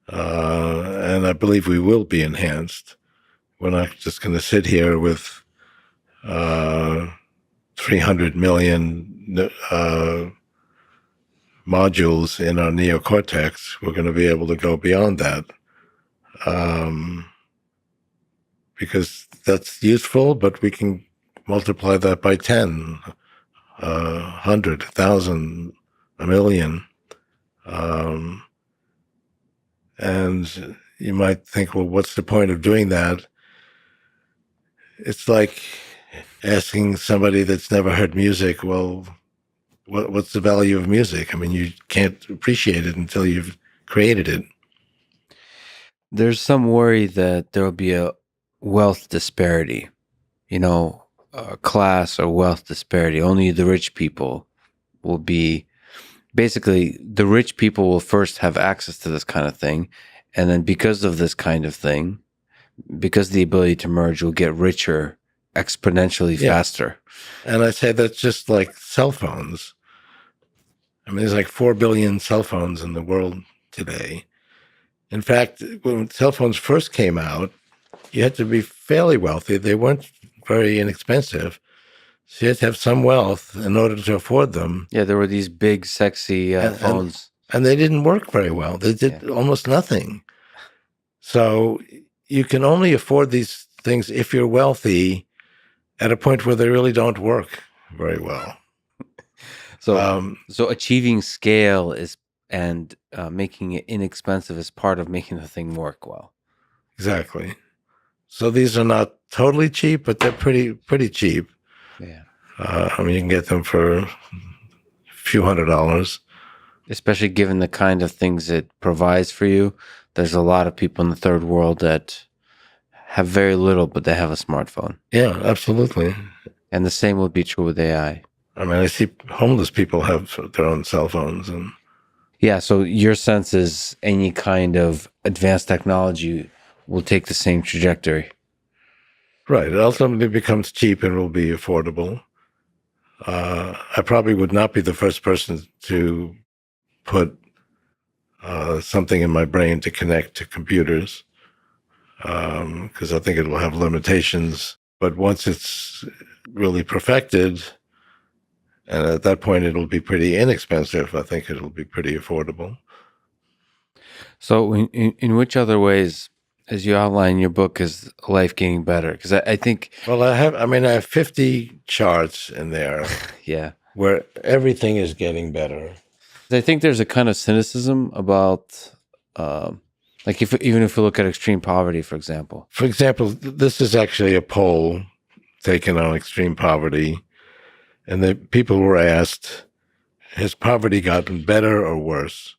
Speaker 1: And I believe we will be enhanced. We're not just going to sit here with 300 million modules in our neocortex. We're going to be able to go beyond that. Because that's useful, but we can multiply that by 10, 100, 1,000, a million. And you might think, well, what's the point of doing that? It's like asking somebody that's never heard music, well, what's the value of music? You can't appreciate it until you've created it.
Speaker 2: There's some worry that there will be a wealth disparity, class or wealth disparity. Only the rich people will be, basically, the rich people will first have access to this kind of thing. And then because of this kind of thing, because the ability to merge, will get richer exponentially faster.
Speaker 1: And I say that's just like cell phones. There's like 4 billion cell phones in the world today. In fact, when cell phones first came out, you had to be fairly wealthy. They weren't very inexpensive. So you had to have some wealth in order to afford them.
Speaker 2: Yeah, there were these big, sexy phones.
Speaker 1: And they didn't work very well. They did almost nothing. So you can only afford these things if you're wealthy, at a point where they really don't work very well.
Speaker 2: So achieving scale and making it inexpensive is part of making the thing work well.
Speaker 1: Exactly. So these are not totally cheap, but they're pretty cheap.
Speaker 2: Yeah.
Speaker 1: You can get them for a few $100s.
Speaker 2: Especially given the kind of things it provides for you. There's a lot of people in the third world that have very little, but they have a smartphone.
Speaker 1: Yeah, absolutely.
Speaker 2: And the same would be true with AI.
Speaker 1: I mean, I see homeless people have their own cell phones, and
Speaker 2: Yeah, so your sense is any kind of advanced technology will take the same trajectory.
Speaker 1: right, it ultimately becomes cheap and will be affordable. I probably would not be the first person to put something in my brain to connect to computers, because I think it will have limitations. But once it's really perfected, and at that point it'll be pretty inexpensive, I think it'll be pretty affordable.
Speaker 2: So, in which other ways, as you outline in your book, is life getting better? Because I think,
Speaker 1: Well, I have 50 charts in there
Speaker 2: yeah,
Speaker 1: where everything is getting better.
Speaker 2: I think there's a kind of cynicism about, like, even if we look at extreme poverty, for example.
Speaker 1: For example, this is actually a poll taken on extreme poverty, and the people were asked, has poverty gotten better or worse?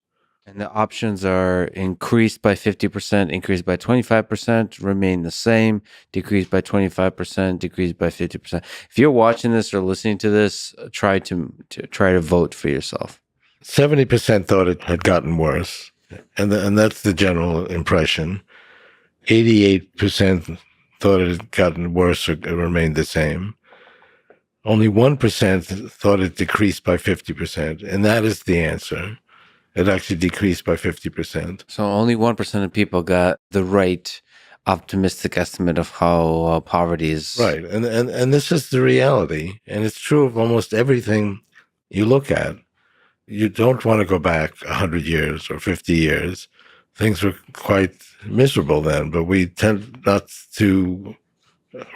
Speaker 2: And the options are increased by 50%, increased by 25%, remain the same, decreased by 25%, decreased by 50%. If you're watching this or listening to this, try to vote for yourself.
Speaker 1: 70% thought it had gotten worse, and that's the general impression. 88% thought it had gotten worse or remained the same. Only 1% thought it decreased by 50%, and that is the answer. It actually decreased by 50%.
Speaker 2: So only 1% of people got the right optimistic estimate of how poverty is.
Speaker 1: Right. And this is the reality. And it's true of almost everything you look at. You don't want to go back 100 years or 50 years. Things were quite miserable then, but we tend not to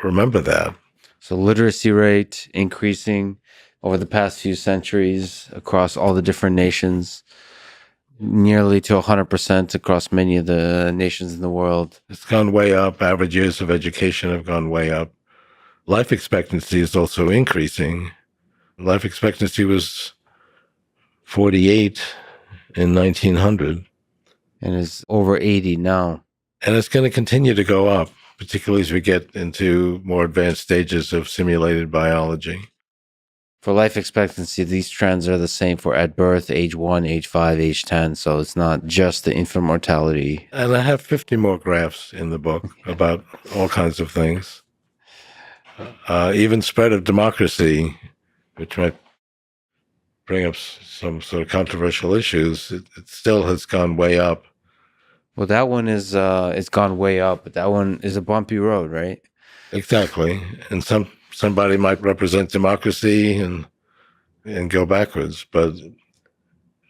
Speaker 1: remember that.
Speaker 2: So literacy rate increasing over the past few centuries across all the different nations, nearly to 100% across many of the nations in the world.
Speaker 1: It's gone way up. Average years of education have gone way up. Life expectancy is also increasing. Life expectancy was 48 in 1900.
Speaker 2: And is over 80 now.
Speaker 1: And it's going to continue to go up, particularly as we get into more advanced stages of simulated biology.
Speaker 2: For life expectancy, these trends are the same for at birth, age 1, age 5, age 10. So it's not just the infant mortality.
Speaker 1: And I have 50 more graphs in the book about all kinds of things. Even spread of democracy, which might bring up some sort of controversial issues, it still has gone way up.
Speaker 2: Well, that one is it's gone way up, but that one is a bumpy road, right?
Speaker 1: Exactly. And somebody might represent democracy and go backwards, but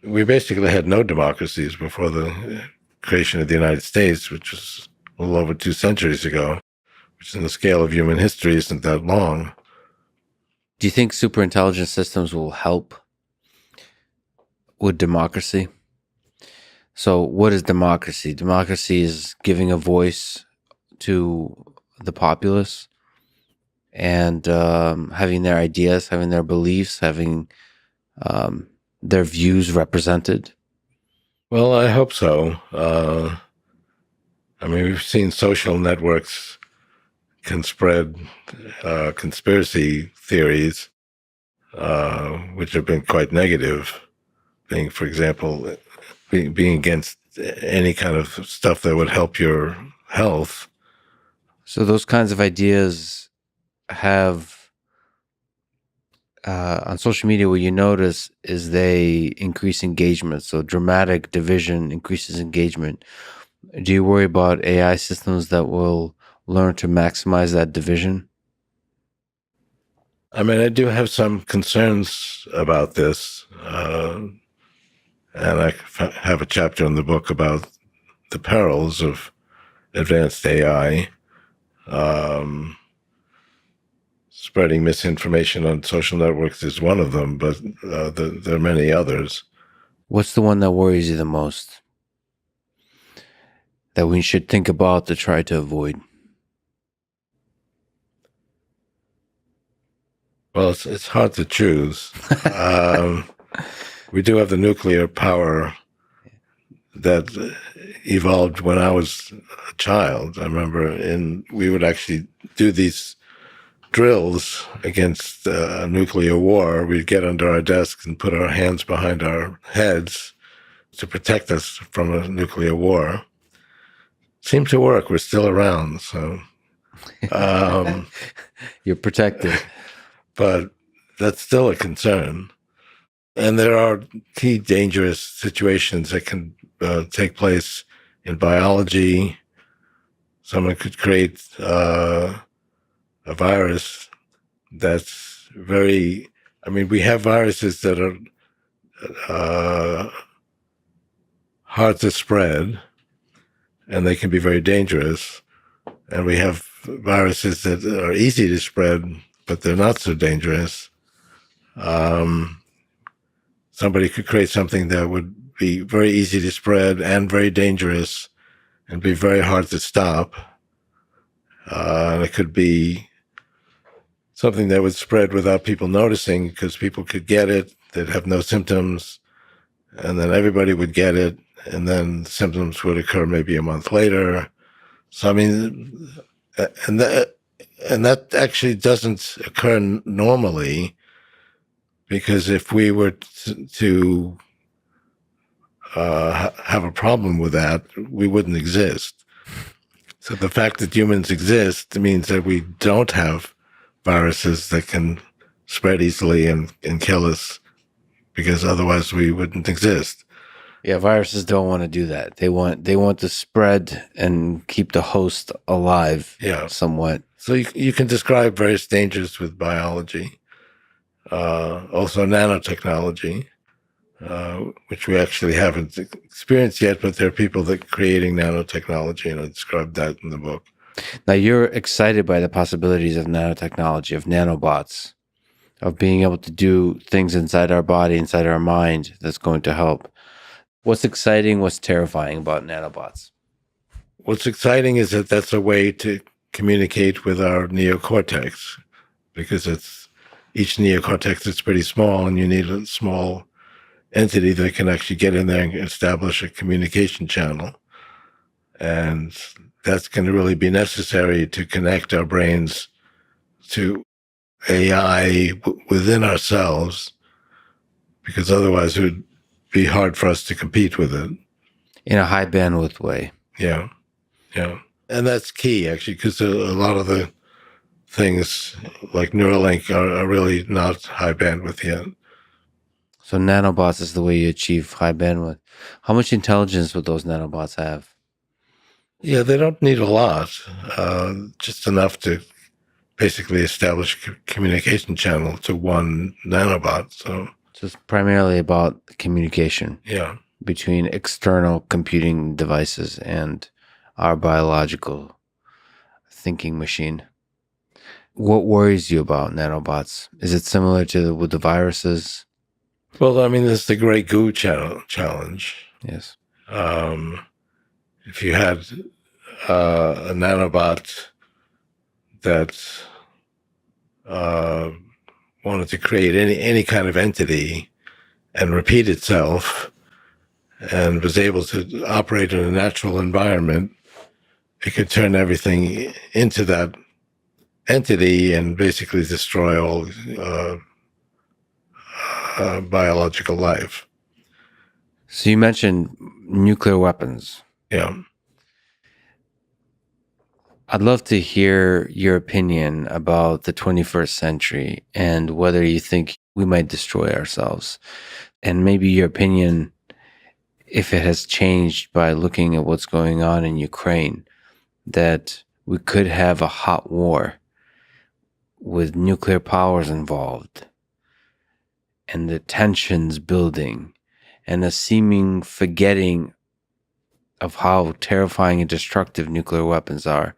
Speaker 1: we basically had no democracies before the creation of the United States, which was a little over 2 centuries ago, which in the scale of human history isn't that long.
Speaker 2: Do you think superintelligence systems will help with democracy? So what is democracy? Democracy is giving a voice to the populace and having their ideas, having their beliefs, having their views represented.
Speaker 1: Well, I hope so. I mean, we've seen social networks can spread conspiracy theories, which have been quite negative. Being, for example, being against any kind of stuff that would help your health.
Speaker 2: So those kinds of ideas have on social media, what you notice is they increase engagement. So dramatic division increases engagement. Do you worry about AI systems that will learn to maximize that division?
Speaker 1: I mean, I do have some concerns about this. And I have a chapter in the book about the perils of advanced AI. Spreading misinformation on social networks is one of them, but there are many others.
Speaker 2: What's the one that worries you the most that we should think about to try to avoid?
Speaker 1: Well, it's hard to choose. We do have the nuclear power that evolved when I was a child. I remember we would actually do these drills against a nuclear war. We'd get under our desks and put our hands behind our heads to protect us from a nuclear war. Seemed to work. We're still around, so
Speaker 2: You're protected.
Speaker 1: but that's still a concern. And there are key dangerous situations that can take place in biology. Someone could create a virus that's very, we have viruses that are hard to spread, and they can be very dangerous. And we have viruses that are easy to spread, but they're not so dangerous. Somebody could create something that would be very easy to spread and very dangerous and be very hard to stop. And it could be something that would spread without people noticing because people could get it, they'd have no symptoms, and then everybody would get it, and then symptoms would occur maybe a month later. So, and that actually doesn't occur normally, because if we were to have a problem with that, we wouldn't exist. So the fact that humans exist means that we don't have viruses that can spread easily and kill us, because otherwise we wouldn't exist.
Speaker 2: Yeah, viruses don't want to do that. They want to spread and keep the host alive.
Speaker 1: Yeah,
Speaker 2: somewhat.
Speaker 1: So you can describe various dangers with biology, also nanotechnology, which we actually haven't experienced yet, but there are people that are creating nanotechnology, and I described that in the book.
Speaker 2: Now, you're excited by the possibilities of nanotechnology, of nanobots, of being able to do things inside our body, inside our mind that's going to help. What's exciting, what's terrifying about nanobots?
Speaker 1: What's exciting is that that's a way to communicate with our neocortex, because each neocortex is pretty small, and you need a small entity that can actually get in there and establish a communication channel. And that's going to really be necessary to connect our brains to AI within ourselves, because otherwise it would be hard for us to compete with it.
Speaker 2: In a high bandwidth way.
Speaker 1: Yeah. And that's key, actually, because a lot of the things like Neuralink are really not high bandwidth yet.
Speaker 2: So nanobots is the way you achieve high bandwidth. How much intelligence would those nanobots have?
Speaker 1: Yeah, they don't need a lot, just enough to basically establish a communication channel to one nanobot. So
Speaker 2: it's primarily about communication.
Speaker 1: Yeah.
Speaker 2: Between external computing devices and our biological thinking machine. What worries you about nanobots? Is it similar to with the viruses?
Speaker 1: Well, there's the Great Goo challenge.
Speaker 2: Yes.
Speaker 1: If you had a nanobot that wanted to create any kind of entity and repeat itself, and was able to operate in a natural environment, it could turn everything into that entity and basically destroy all biological life.
Speaker 2: So you mentioned nuclear weapons.
Speaker 1: Yeah.
Speaker 2: I'd love to hear your opinion about the 21st century and whether you think we might destroy ourselves, and maybe your opinion if it has changed by looking at what's going on in Ukraine, that we could have a hot war with nuclear powers involved and the tensions building and a seeming forgetting of how terrifying and destructive nuclear weapons are.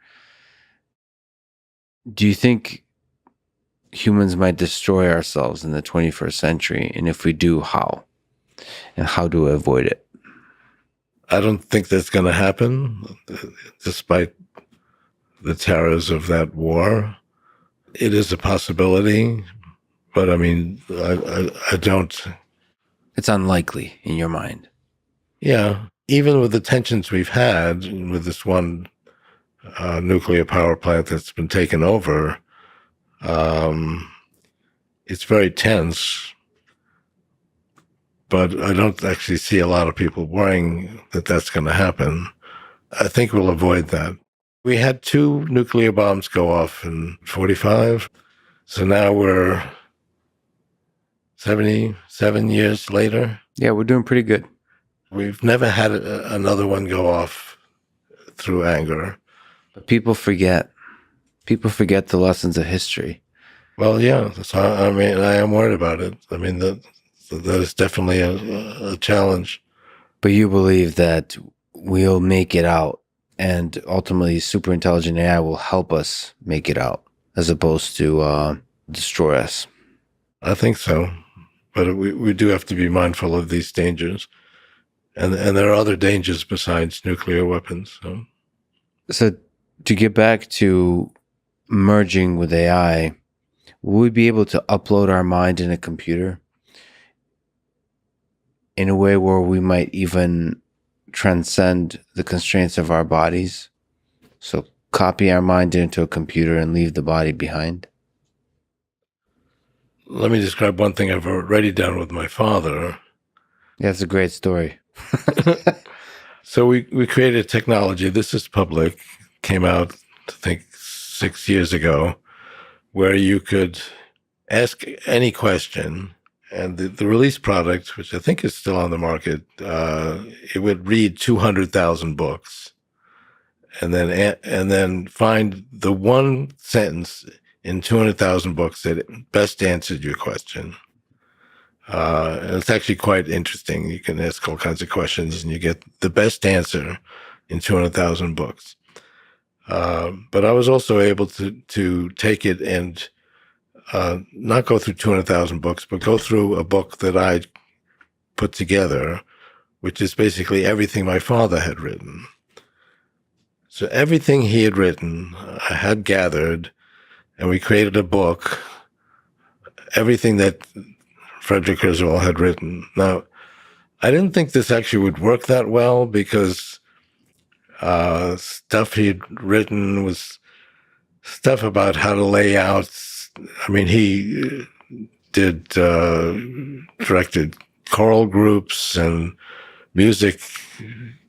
Speaker 2: Do you think humans might destroy ourselves in the 21st century? And if we do, how? And how do we avoid it?
Speaker 1: I don't think that's going to happen, despite the terrors of that war. It is a possibility, but I don't
Speaker 2: It's unlikely in your mind.
Speaker 1: Yeah, even with the tensions we've had with this one nuclear power plant that's been taken over, it's very tense. But I don't actually see a lot of people worrying that that's going to happen. I think we'll avoid that. We had 2 nuclear bombs go off in 45. So now we're 77 years later.
Speaker 2: Yeah, we're doing pretty good.
Speaker 1: We've never had another one go off through anger.
Speaker 2: But people forget. People forget the lessons of history.
Speaker 1: Well, yeah. So, I mean, I am worried about it. I mean, that is definitely a challenge.
Speaker 2: But you believe that we'll make it out, and ultimately superintelligent AI will help us make it out, as opposed to destroy us.
Speaker 1: I think so. But we do have to be mindful of these dangers. And there are other dangers besides nuclear weapons.
Speaker 2: So to get back to merging with AI, will we be able to upload our mind in a computer in a way where we might even transcend the constraints of our bodies? So copy our mind into a computer and leave the body behind?
Speaker 1: Let me describe one thing I've already done with my father.
Speaker 2: Yeah, that's a great story.
Speaker 1: So we created technology. This is public. Came out, I think, 6 years ago, where you could ask any question, and the release product, which I think is still on the market, it would read 200,000 books, and then find the one sentence in 200,000 books that best answered your question. And it's actually quite interesting. You can ask all kinds of questions and you get the best answer in 200,000 books. But I was also able to take it and not go through 200,000 books, but go through a book that I put together, which is basically everything my father had written. So everything he had written, I had gathered, and we created a book, everything that Frederick Kurzweil had written. Now, I didn't think this actually would work that well because stuff he'd written was stuff about how to lay out. I mean, he directed choral groups and music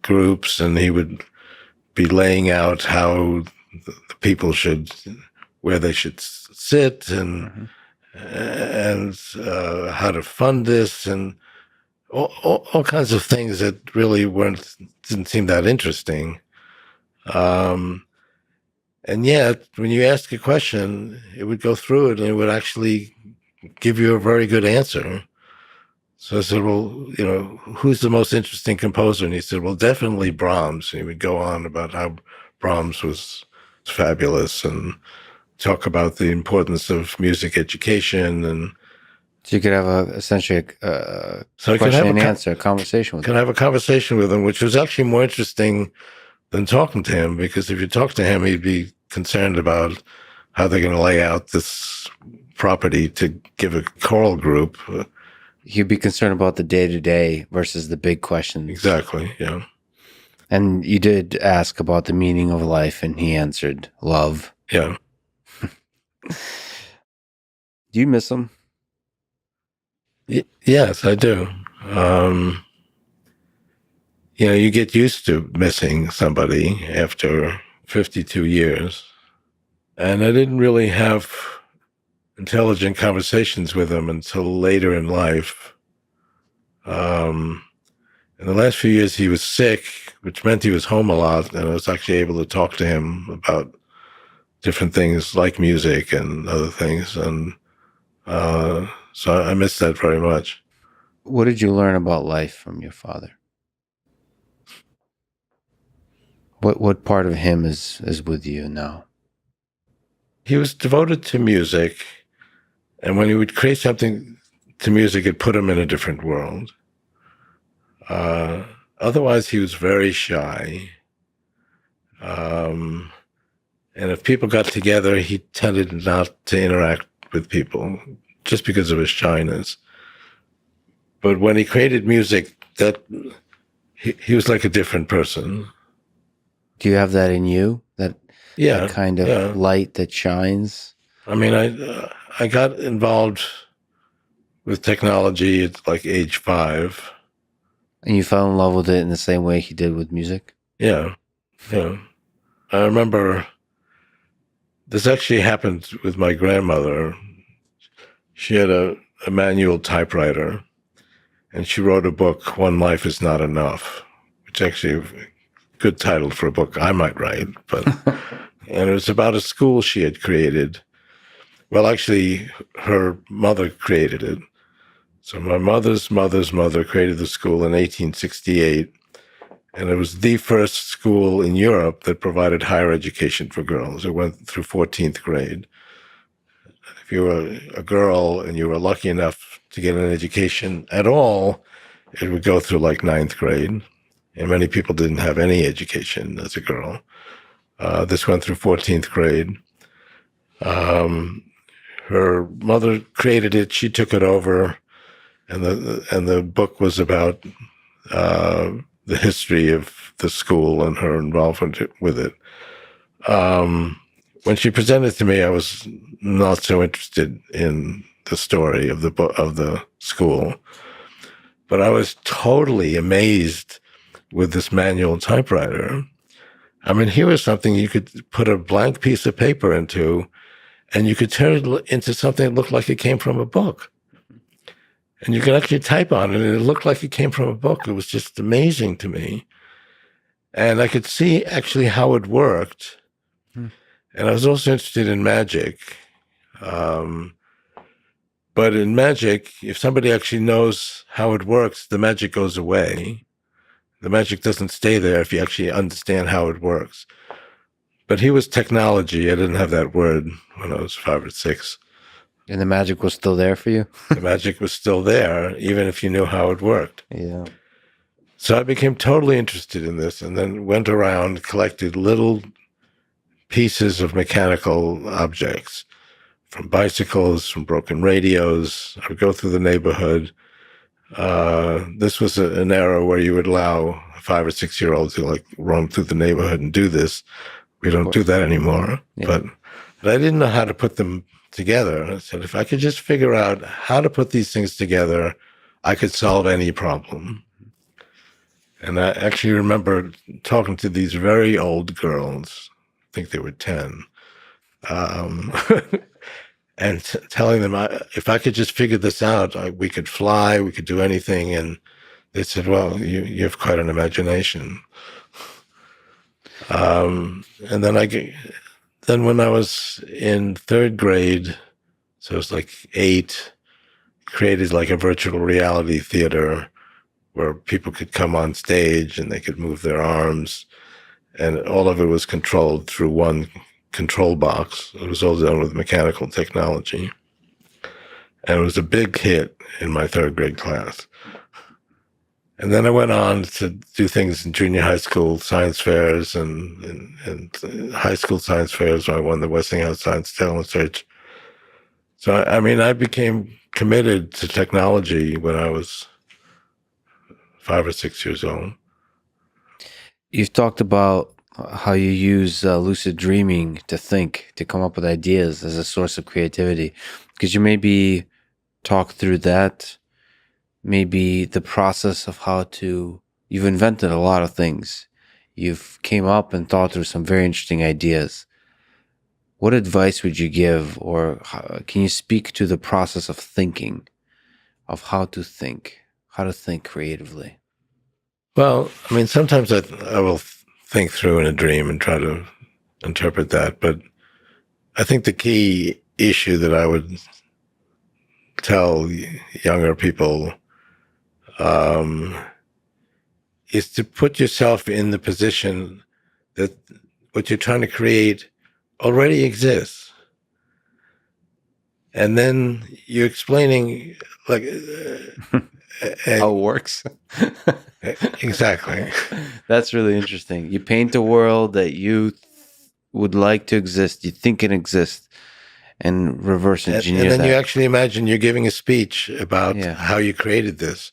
Speaker 1: groups, and he would be laying out how the people where they should sit and how to fund this and all kinds of things that really didn't seem that interesting. And yet, when you ask a question, it would go through it and it would actually give you a very good answer. So I said, well, who's the most interesting composer? And he said, well, definitely Brahms. And he would go on about how Brahms was fabulous and talk about the importance of music education. And
Speaker 2: so you could have essentially a question and answer, a conversation with him.
Speaker 1: Can have a conversation with him, which was actually more interesting than talking to him, because if you talk to him, he'd be concerned about how they're going to lay out this property to give a choral group.
Speaker 2: He'd be concerned about the day-to-day versus the big questions.
Speaker 1: Exactly, yeah.
Speaker 2: And you did ask about the meaning of life, and he answered, love.
Speaker 1: Yeah.
Speaker 2: Do you miss him?
Speaker 1: Yes, I do. You get used to missing somebody after 52 years. And I didn't really have intelligent conversations with him until later in life. In the last few years, he was sick, which meant he was home a lot, and I was actually able to talk to him about different things like music and other things. And so I miss that very much.
Speaker 2: What did you learn about life from your father? What part of him is with you now?
Speaker 1: He was devoted to music, and when he would create something to music, it put him in a different world. Otherwise, he was very shy. And if people got together, he tended not to interact with people just because of his shyness. But when he created music, that he was like a different person.
Speaker 2: Do you have that in you? That
Speaker 1: Yeah,
Speaker 2: kind of
Speaker 1: yeah.
Speaker 2: light that shines?
Speaker 1: I mean, I got involved with technology at like age 5.
Speaker 2: And you fell in love with it in the same way he did with music?
Speaker 1: Yeah, yeah. I remember this actually happened with my grandmother. She had a manual typewriter, and she wrote a book, One Life Is Not Enough, which actually a good title for a book I might write. But and it was about a school she had created. Well, actually, her mother created it. So my mother's mother's mother created the school in 1868, and it was the first school in Europe that provided higher education for girls. It went through 14th grade. If you were a girl and you were lucky enough to get an education at all, it would go through like 9th grade. And many people didn't have any education as a girl. This went through 14th grade. Her mother created it. She took it over, and the book was about the history of the school and her involvement with it. When she presented it to me, I was not so interested in the story of the school, but I was totally amazed with this manual typewriter. I mean, here was something you could put a blank piece of paper into, and you could turn it into something that looked like it came from a book. And you could actually type on it, and it looked like it came from a book. It was just amazing to me. And I could see actually how it worked. And I was also interested in magic. But in magic, if somebody actually knows how it works, the magic goes away. The magic doesn't stay there if you actually understand how it works. But he was technology. I didn't have that word when I was 5 or 6.
Speaker 2: And the magic was still there for you?
Speaker 1: The magic was still there, even if you knew how it worked.
Speaker 2: Yeah.
Speaker 1: So I became totally interested in this, and then went around, collected little pieces of mechanical objects, from bicycles, from broken radios. I would go through the neighborhood. This was an era where you would allow a 5 or 6-year-old to like roam through the neighborhood and do this. We don't do that anymore. Yeah. But I didn't know how to put them together. I said, if I could just figure out how to put these things together, I could solve any problem. And I actually remember talking to these very old girls, I think they were 10, and telling them, if I could just figure this out, we could fly, we could do anything. And they said, well, you have quite an imagination. And then when I was in 3rd grade, so it was like 8, created like a virtual reality theater where people could come on stage and they could move their arms, and all of it was controlled through one control box. It was all done with mechanical technology. And it was a big hit in my 3rd grade class. And then I went on to do things in junior high school science fairs and high school science fairs. I won the Westinghouse Science Talent Search. So, I mean, I became committed to technology when I was 5 or 6 years old.
Speaker 2: You've talked about how you use lucid dreaming to think, to come up with ideas as a source of creativity. Could you maybe talk through that? Maybe the process of you've invented a lot of things. You've came up and thought through some very interesting ideas. What advice would you give, or can you speak to the process of thinking, of how to think creatively?
Speaker 1: Well, I mean, sometimes I will think through in a dream and try to interpret that. But I think the key issue that I would tell younger people is to put yourself in the position that what you're trying to create already exists. And then you're explaining like
Speaker 2: how it works.
Speaker 1: Exactly.
Speaker 2: That's really interesting. You paint a world that you would like to exist. You think it exists. and reverse
Speaker 1: And
Speaker 2: engineer
Speaker 1: then you
Speaker 2: that.
Speaker 1: actually imagine you're giving a speech about
Speaker 2: Yeah,
Speaker 1: how you created this.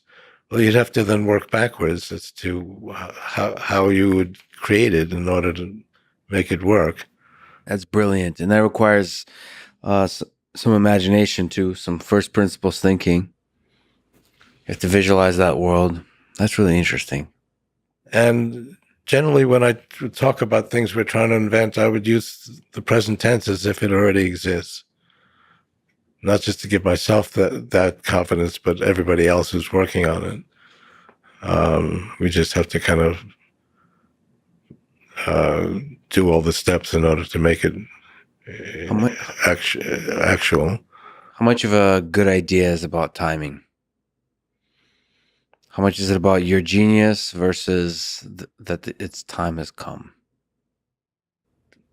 Speaker 1: Well, you'd have to then work backwards as to how you would create it in order to make it work.
Speaker 2: that's brilliant. And that requires some imagination too, some first principles thinking. You have to visualize that world. That's really interesting.
Speaker 1: And generally, when I talk about things we're trying to invent, I would use the present tense as if it already exists. Not just to give myself that confidence, but everybody else who's working on it. We just have to kind of do all the steps in order to make it
Speaker 2: How much,
Speaker 1: actual.
Speaker 2: how much of a good idea is about timing? How much is it about your genius versus that its time has come?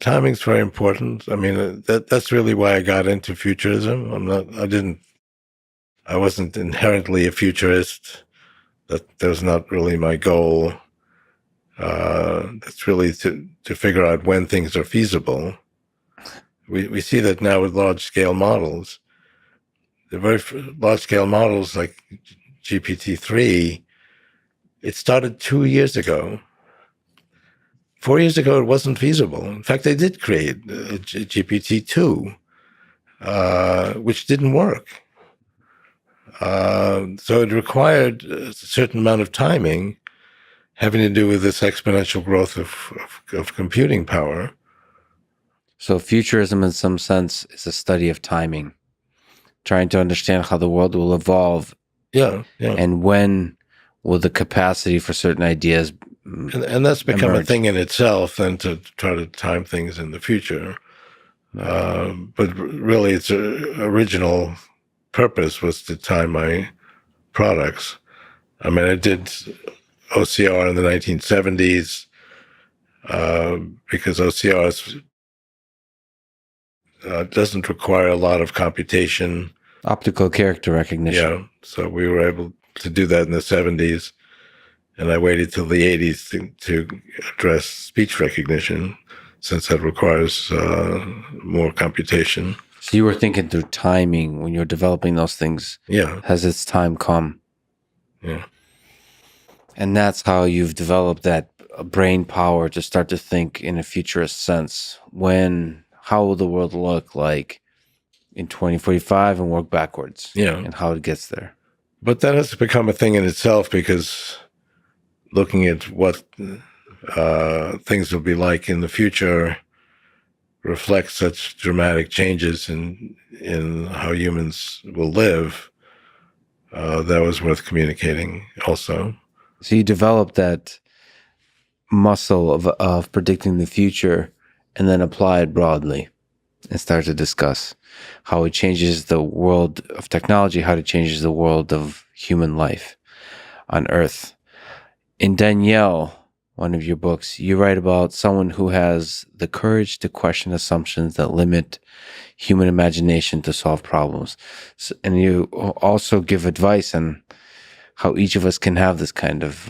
Speaker 1: Timing's very important. I mean, that's really why I got into futurism. I wasn't inherently a futurist. That was not really my goal. It's really to figure out when things are feasible. We see that now with large scale models. The very large scale models like GPT-3, it started 2 years ago. 4 years ago, it wasn't feasible. In fact, they did create GPT-2, which didn't work. So it required a certain amount of timing having to do with this exponential growth of computing power.
Speaker 2: So futurism in some sense is a study of timing, trying to understand how the world will evolve.
Speaker 1: Yeah.
Speaker 2: And when will the capacity for certain ideas
Speaker 1: and that's become
Speaker 2: emerge.
Speaker 1: A thing in itself, then, to try to time things in the future. But really, its original purpose was to time my products. I mean, I did OCR in the 1970s because OCR doesn't require a lot of computation.
Speaker 2: Optical character recognition.
Speaker 1: Yeah, so we were able to do that in the 70s. And I waited till the 80s to address speech recognition, since that requires more computation.
Speaker 2: So you were thinking through timing when you're developing those things.
Speaker 1: Yeah.
Speaker 2: Has its time come?
Speaker 1: Yeah.
Speaker 2: And that's how you've developed that brain power to start to think in a futurist sense. How will the world look like in 2045 and work backwards?
Speaker 1: Yeah.
Speaker 2: And how it gets there.
Speaker 1: But that has become a thing in itself, because looking at what things will be like in the future reflects such dramatic changes in how humans will live. That was worth communicating also.
Speaker 2: So you developed that muscle of predicting the future and then apply it broadly and start to discuss how it changes the world of technology, how it changes the world of human life on Earth. In Danielle, one of your books, you write about someone who has the courage to question assumptions that limit human imagination to solve problems. And you also give advice on how each of us can have this kind of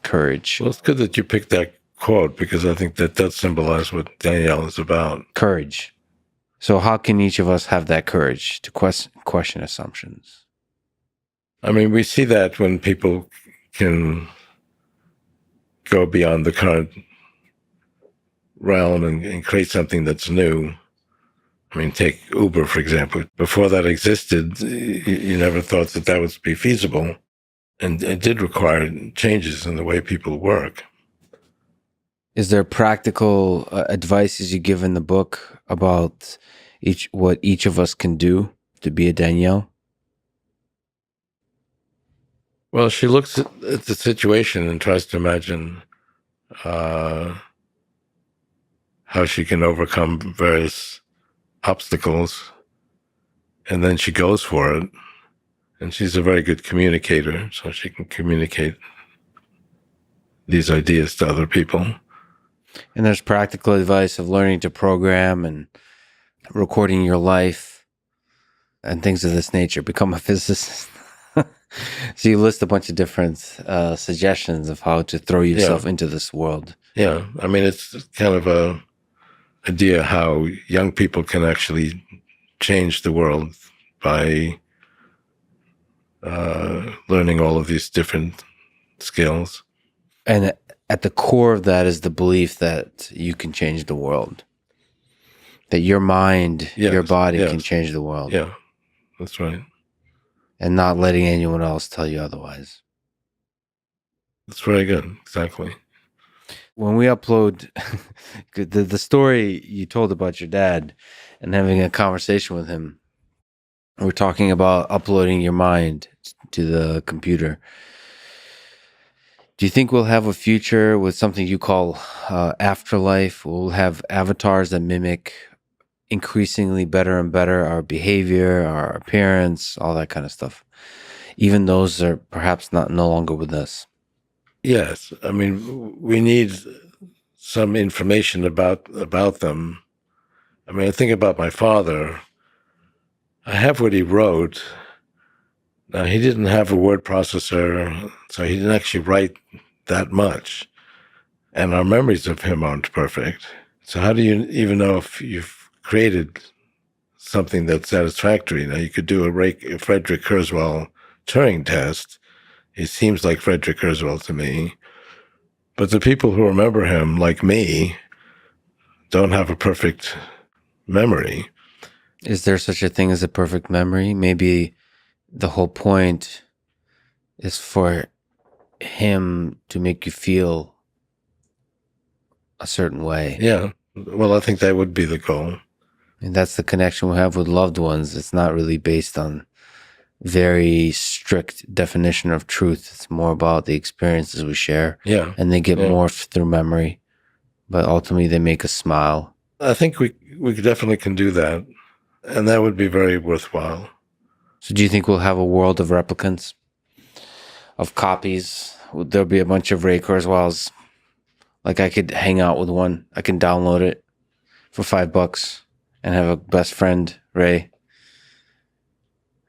Speaker 2: courage.
Speaker 1: Well, it's good that you picked that quote, because I think that does symbolize what Danielle is about.
Speaker 2: Courage. So how can each of us have that courage to question assumptions?
Speaker 1: I mean, we see that when people can go beyond the current realm and create something that's new. I mean, take Uber, for example. Before that existed, you never thought that would be feasible. And it did require changes in the way people work.
Speaker 2: Is there practical advices you give in the book about what each of us can do to be a Danielle?
Speaker 1: Well, she looks at the situation and tries to imagine how she can overcome various obstacles, and then she goes for it. And she's a very good communicator, so she can communicate these ideas to other people.
Speaker 2: And there's practical advice of learning to program and recording your life and things of this nature. Become a physicist. So you list a bunch of different suggestions of how to throw yourself into this world.
Speaker 1: Yeah, I mean, it's kind of a idea how young people can actually change the world by learning all of these different skills.
Speaker 2: And at the core of that is the belief that you can change the world. That your mind, your body can change the world.
Speaker 1: Yeah, that's right.
Speaker 2: And not letting anyone else tell you otherwise.
Speaker 1: That's very good. Exactly.
Speaker 2: When we upload the story you told about your dad and having a conversation with him, we're talking about uploading your mind to the computer. Do you think we'll have a future with something you call afterlife? We'll have avatars that mimic increasingly better and better our behavior, our appearance, all that kind of stuff. Even those are perhaps no longer with us.
Speaker 1: Yes, I mean, we need some information about them. I mean, I think about my father. I have what he wrote. Now, he didn't have a word processor, so he didn't actually write that much. And our memories of him aren't perfect. So how do you even know if you've created something that's satisfactory? Now, you could do a Frederick Kurzweil Turing test. He seems like Frederick Kurzweil to me. But the people who remember him, like me, don't have a perfect memory.
Speaker 2: Is there such a thing as a perfect memory? Maybe the whole point is for him to make you feel a certain way.
Speaker 1: Yeah. Well, I think that would be the goal.
Speaker 2: And that's the connection we have with loved ones. It's not really based on very strict definition of truth. It's more about the experiences we share.
Speaker 1: Yeah.
Speaker 2: And they get morphed through memory. But ultimately they make us smile.
Speaker 1: I think we definitely can do that. And that would be very worthwhile.
Speaker 2: So do you think we'll have a world of replicants? Of copies? There'll be a bunch of Ray Kurzweils. Like I could hang out with one. I can download it for $5 and have a best friend, Ray.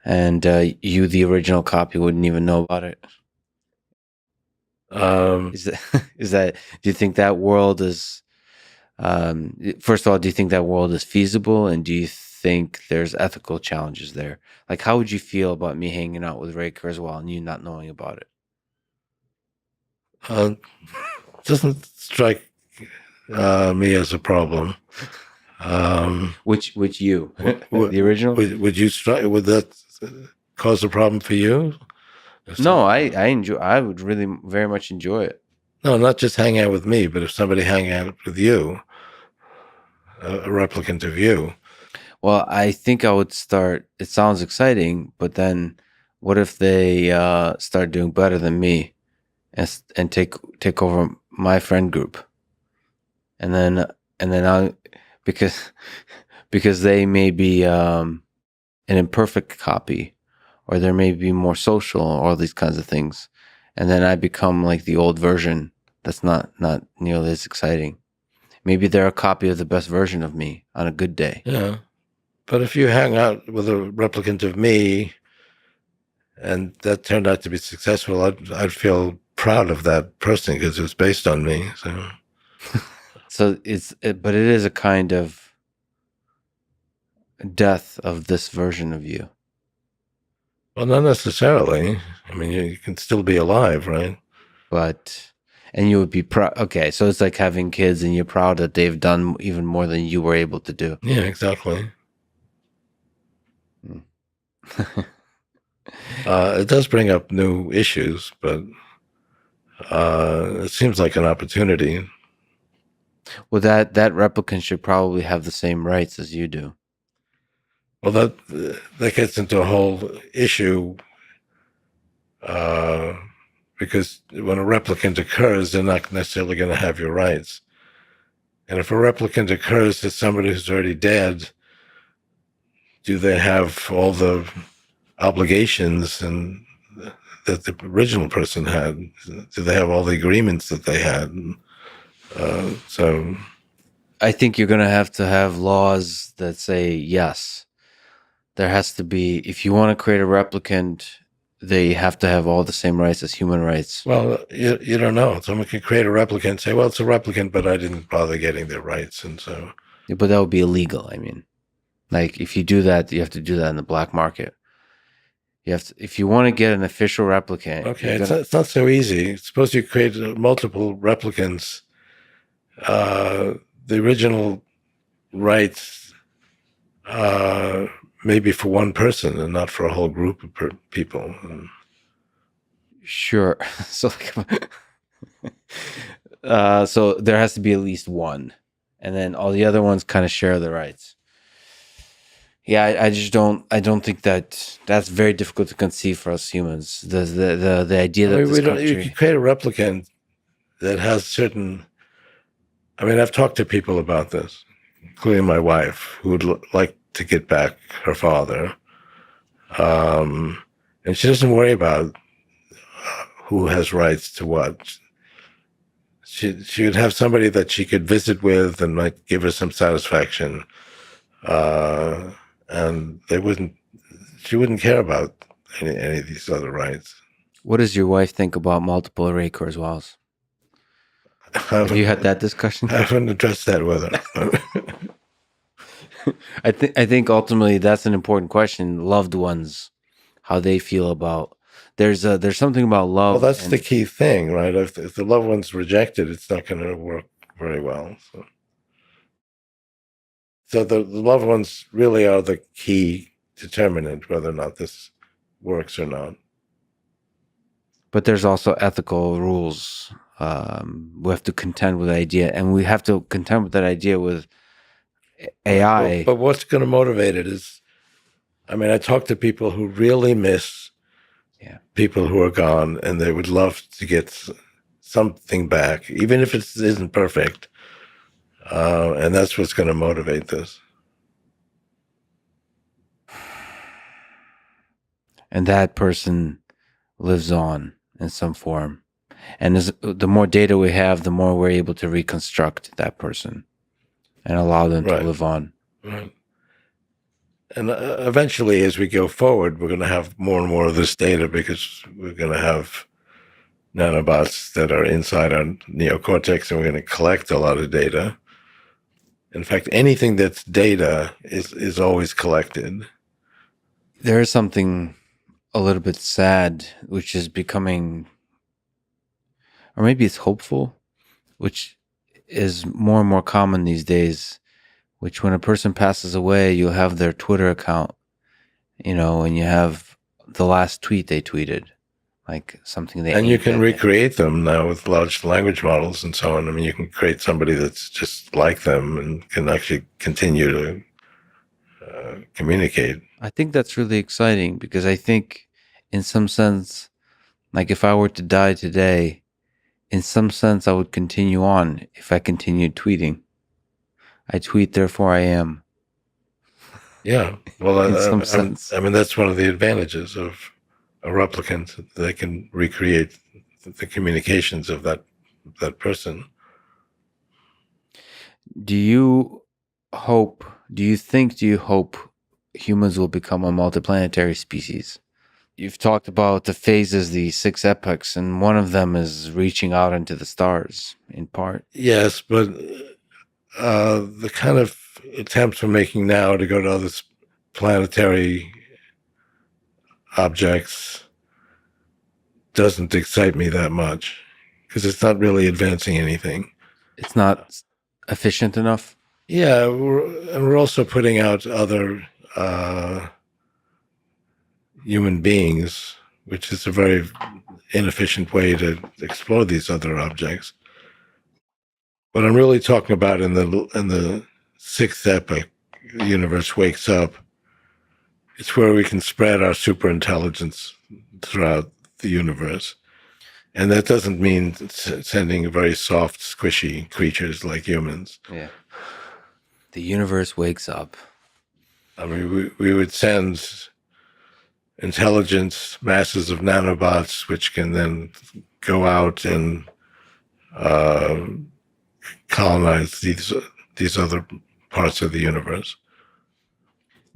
Speaker 2: And you, the original copy, wouldn't even know about it. Is that? Do you think that world is? First of all, do you think that world is feasible, and do you think there's ethical challenges there? Like, how would you feel about me hanging out with Ray Kurzweil and you not knowing about it?
Speaker 1: Doesn't strike me as a problem.
Speaker 2: Which you, the original?
Speaker 1: Would you strike? Would that cause a problem for you?
Speaker 2: No, I enjoy. I would really very much enjoy it.
Speaker 1: No, not just hang out with me, but if somebody hang out with you, a replicant of you.
Speaker 2: Well, I think I would start. It sounds exciting, but then what if they start doing better than me, and take over my friend group, and then I because they may be an imperfect copy, or there may be more social, or all these kinds of things, and then I become like the old version that's not nearly as exciting. Maybe they're a copy of the best version of me on a good day.
Speaker 1: Yeah. But if you hang out with a replicant of me and that turned out to be successful, I'd feel proud of that person because it was based on me. So
Speaker 2: but it is a kind of death of this version of you.
Speaker 1: Well, not necessarily. I mean, you can still be alive, right?
Speaker 2: And you would be proud. Okay, so it's like having kids and you're proud that they've done even more than you were able to do.
Speaker 1: Yeah, exactly. It does bring up new issues, but it seems like an opportunity.
Speaker 2: Well, that replicant should probably have the same rights as you do.
Speaker 1: Well, that gets into a whole issue because when a replicant occurs, they're not necessarily going to have your rights. And if a replicant occurs to somebody who's already dead, do they have all the obligations and that the original person had? Do they have all the agreements that they had? So
Speaker 2: I think you're going to have laws that say, yes, there has to be, if you want to create a replicant, they have to have all the same rights as human rights.
Speaker 1: Well, you don't know. Someone can create a replicant and say, well, it's a replicant, but I didn't bother getting their rights. And so.
Speaker 2: But that would be illegal, I mean. Like if you do that, you have to do that in the black market. You have to, if you want to get an official replicant.
Speaker 1: Okay, it's not so easy. Suppose you create multiple replicants. The original rights maybe for one person and not for a whole group of people.
Speaker 2: Sure. So, so there has to be at least one, and then all the other ones kind of share the rights. Yeah, I just don't. I don't think that's very difficult to conceive for us humans. The idea that this
Speaker 1: You
Speaker 2: country.
Speaker 1: can create a replicant that has certain. I mean, I've talked to people about this, including my wife, who would like to get back her father, and she doesn't worry about who has rights to what. She would have somebody that she could visit with and might give her some satisfaction, and she wouldn't care about any of these other rights.
Speaker 2: What does your wife think about multiple array Kurzweils? Have you had that discussion?
Speaker 1: I haven't addressed that with her.
Speaker 2: I think ultimately that's an important question. Loved ones, how they feel about. There's something about love.
Speaker 1: Well, that's the key thing, right? If the loved one's rejected, it's not going to work very well. So the loved ones really are the key determinant whether or not this works or not.
Speaker 2: But there's also ethical rules. We have to contend with the idea, and we have to contend with that idea with AI.
Speaker 1: But what's going to motivate it is, I mean, I talk to people who really miss people who are gone, and they would love to get something back, even if it isn't perfect. And that's what's going to motivate this.
Speaker 2: And that person lives on in some form. And the more data we have, the more we're able to reconstruct that person and allow them to live on.
Speaker 1: Right. And eventually, as we go forward, we're going to have more and more of this data because we're going to have nanobots that are inside our neocortex, and we're going to collect a lot of data. In fact, anything that's data is always collected.
Speaker 2: There is something a little bit sad, which is becoming, or maybe it's hopeful, which is more and more common these days, which when a person passes away, you'll have their Twitter account, and you have the last tweet they tweeted, like something they.
Speaker 1: And you can recreate them now with large language models and so on. I mean, you can create somebody that's just like them and can actually continue to communicate.
Speaker 2: I think that's really exciting because I think in some sense, like if I were to die today, in some sense, I would continue on if I continued tweeting. I tweet, therefore I am.
Speaker 1: Yeah. Well,
Speaker 2: in some sense.
Speaker 1: I mean, that's one of the advantages of a replicant. They can recreate the communications of that person.
Speaker 2: Do you hope humans will become a multiplanetary species? You've talked about the phases, the 6 epochs, and one of them is reaching out into the stars, in part.
Speaker 1: Yes, but the kind of attempts we're making now to go to other planetary objects doesn't excite me that much because it's not really advancing anything.
Speaker 2: It's not efficient enough?
Speaker 1: Yeah, we're also putting out other human beings, which is a very inefficient way to explore these other objects. What I'm really talking about in the 6th epoch, the universe wakes up. It's where we can spread our superintelligence throughout the universe. And that doesn't mean sending very soft, squishy creatures like humans.
Speaker 2: Yeah. The universe wakes up.
Speaker 1: I mean, we would send intelligence masses of nanobots, which can then go out and colonize these other parts of the universe.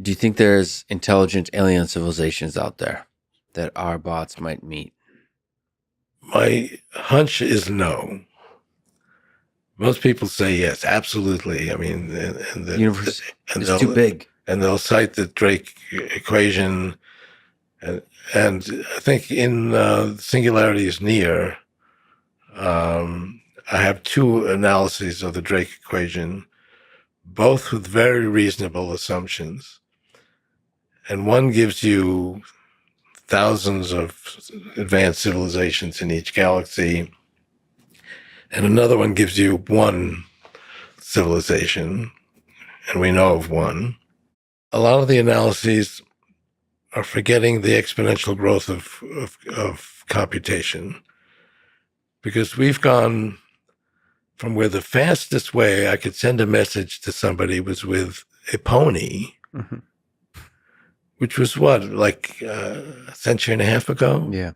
Speaker 2: Do you think there's intelligent alien civilizations out there that our bots might meet?
Speaker 1: My hunch is no. Most people say yes, absolutely. I mean,
Speaker 2: the universe is too big.
Speaker 1: and they'll cite the Drake equation. And I think in Singularity is Near, I have two analyses of the Drake equation, both with very reasonable assumptions. And one gives you thousands of advanced civilizations in each galaxy, and another one gives you one civilization, and we know of one. A lot of the analyses are forgetting the exponential growth of computation, because we've gone from where the fastest way I could send a message to somebody was with a pony, which was what, like a century and a half ago?
Speaker 2: Yeah.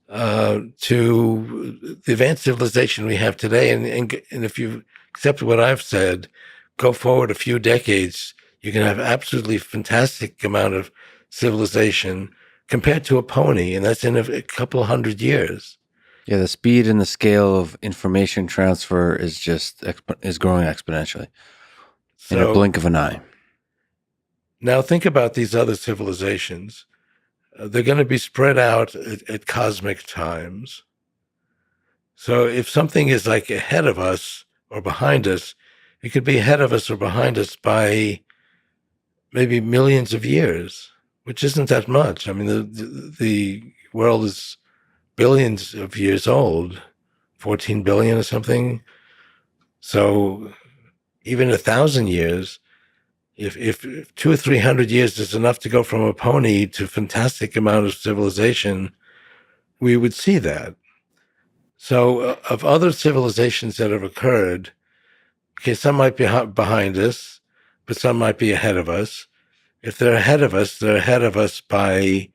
Speaker 1: To the advanced civilization we have today. And if you accept what I've said, go forward a few decades, you can have absolutely fantastic amount of civilization compared to a pony, and that's in a couple hundred years.
Speaker 2: Yeah, the speed and the scale of information transfer is just is growing exponentially in a blink of an eye.
Speaker 1: Now think about these other civilizations. They're going to be spread out at cosmic times. So if something is like ahead of us or behind us, it could be ahead of us or behind us by maybe millions of years, which isn't that much. I mean, the world is billions of years old, 14 billion or something. So even 1,000 years, if 200 or 300 years is enough to go from a pony to fantastic amount of civilization, we would see that. So of other civilizations that have occurred, okay, some might be behind us, but some might be ahead of us. If they're ahead of us by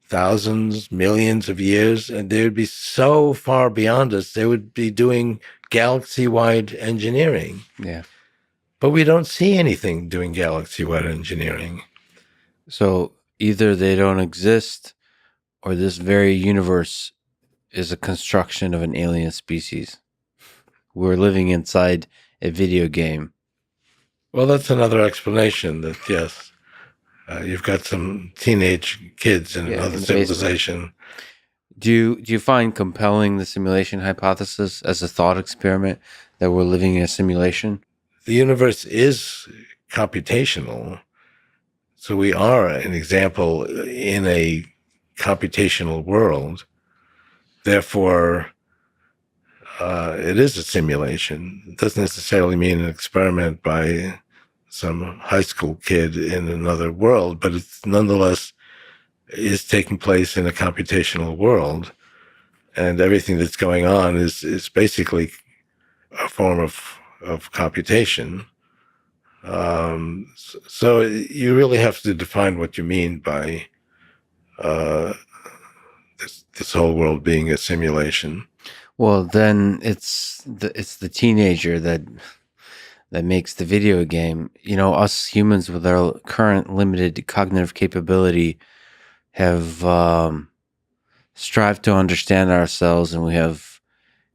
Speaker 1: thousands, millions of years, and they would be so far beyond us, they would be doing galaxy-wide engineering.
Speaker 2: Yeah.
Speaker 1: But we don't see anything doing galaxy-wide engineering.
Speaker 2: So either they don't exist, or this very universe is a construction of an alien species. We're living inside a video game.
Speaker 1: Well, that's another explanation that, yes, you've got some teenage kids in another civilization.
Speaker 2: Do you find compelling the simulation hypothesis as a thought experiment that we're living in a simulation?
Speaker 1: The universe is computational. So we are an example in a computational world. Therefore, it is a simulation. It doesn't necessarily mean an experiment by some high school kid in another world, but it's nonetheless is taking place in a computational world. And everything that's going on is basically a form of computation. So you really have to define what you mean by this whole world being a simulation.
Speaker 2: Well, then it's the teenager that makes the video game. You know, us humans with our current limited cognitive capability have strived to understand ourselves, and we have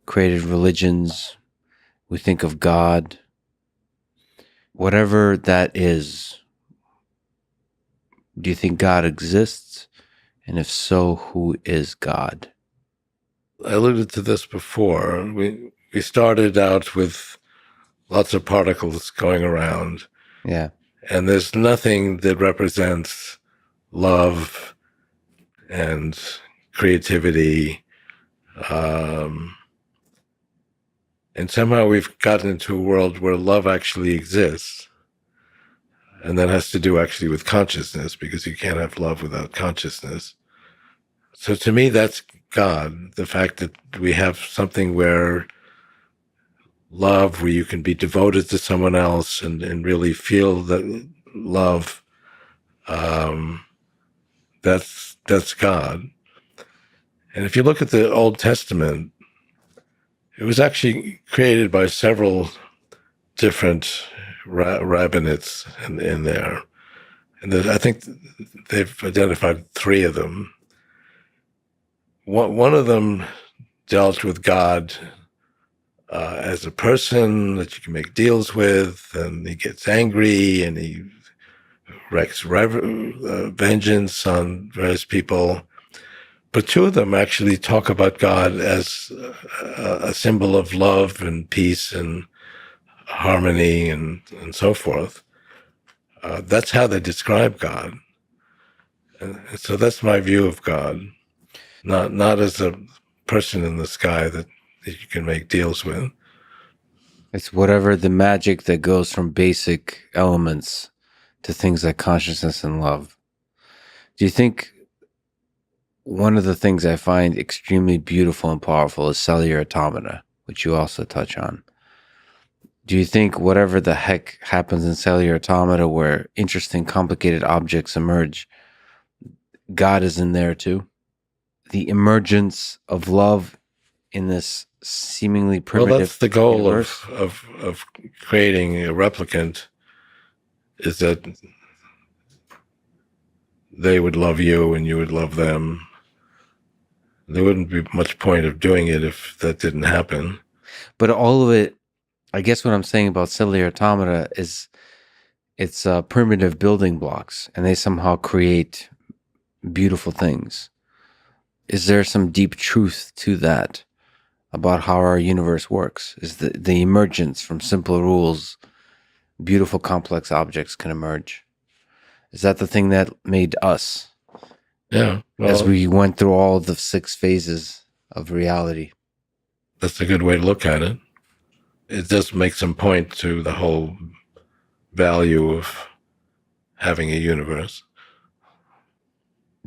Speaker 2: created religions. We think of God. Whatever that is, do you think God exists? And if so, who is God?
Speaker 1: I alluded to this before. We started out with lots of particles going around.
Speaker 2: Yeah.
Speaker 1: And there's nothing that represents love and creativity. And somehow we've gotten into a world where love actually exists. And that has to do actually with consciousness, because you can't have love without consciousness. So to me, that's God, the fact that we have something where love, where you can be devoted to someone else and really feel that love, that's God. And if you look at the Old Testament, it was actually created by several different rabbinates in there. And I think they've identified three of them. One of them dealt with God as a person that you can make deals with, and he gets angry and he wreaks vengeance on various people. But two of them actually talk about God as a symbol of love and peace and harmony and so forth. That's how they describe God. And so that's my view of God, not as a person in the sky that you can make deals with.
Speaker 2: It's whatever the magic that goes from basic elements to things like consciousness and love. Do you think one of the things I find extremely beautiful and powerful is cellular automata, which you also touch on? Do you think whatever the heck happens in cellular automata where interesting, complicated objects emerge, God is in there too? The emergence of love in this seemingly primitive
Speaker 1: Well, that's the goal
Speaker 2: universe?
Speaker 1: of creating a replicant, is that they would love you and you would love them. There wouldn't be much point of doing it if that didn't happen.
Speaker 2: But all of it, I guess what I'm saying about cellular automata is it's primitive building blocks, and they somehow create beautiful things. Is there some deep truth to that about how our universe works? Is the emergence from simple rules, beautiful complex objects can emerge? Is that the thing that made us?
Speaker 1: Yeah. Well,
Speaker 2: as we went through all the 6 phases of reality.
Speaker 1: That's a good way to look at it. It does make some point to the whole value of having a universe.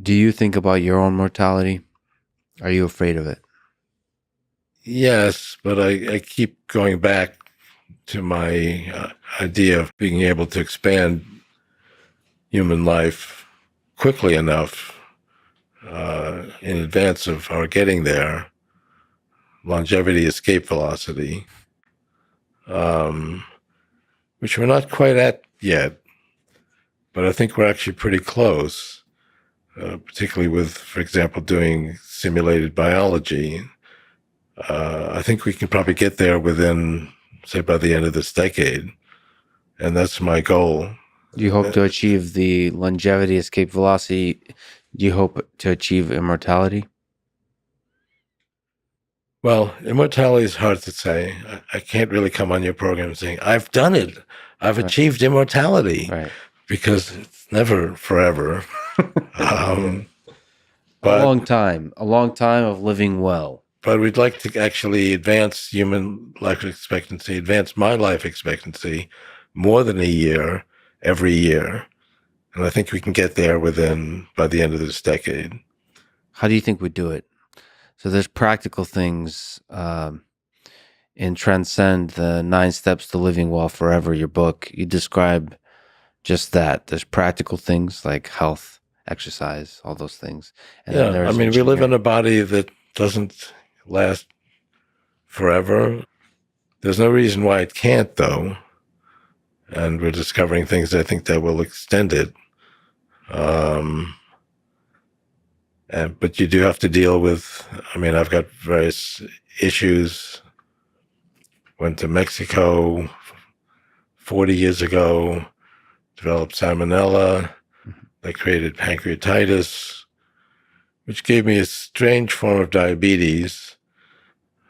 Speaker 2: Do you think about your own mortality? Are you afraid of it?
Speaker 1: Yes, but I keep going back to my idea of being able to expand human life quickly enough in advance of our getting there. Longevity, escape velocity, which we're not quite at yet, but I think we're actually pretty close, particularly with, for example, doing simulated biology. I think we can probably get there within, say, by the end of this decade, and that's my goal.
Speaker 2: Do you hope to achieve the longevity, escape velocity? Do you hope to achieve immortality?
Speaker 1: Well, immortality is hard to say. I can't really come on your program saying, I've done it. I've achieved immortality.
Speaker 2: Right.
Speaker 1: Because it's never forever.
Speaker 2: A long time of living well.
Speaker 1: But we'd like to actually advance human life expectancy, advance my life expectancy more than a year every year. And I think we can get there by the end of this decade.
Speaker 2: How do you think we do it? So there's practical things in Transcend, the 9 Steps to Living Well Forever, your book. You describe just that. There's practical things like health, exercise, all those things.
Speaker 1: And yeah, I mean, we live in a body that doesn't last forever. There's no reason why it can't, though. And we're discovering things, I think, that will extend it. But you do have to deal with, I mean, I've got various issues. Went to Mexico 40 years ago, developed salmonella. That created pancreatitis, which gave me a strange form of diabetes.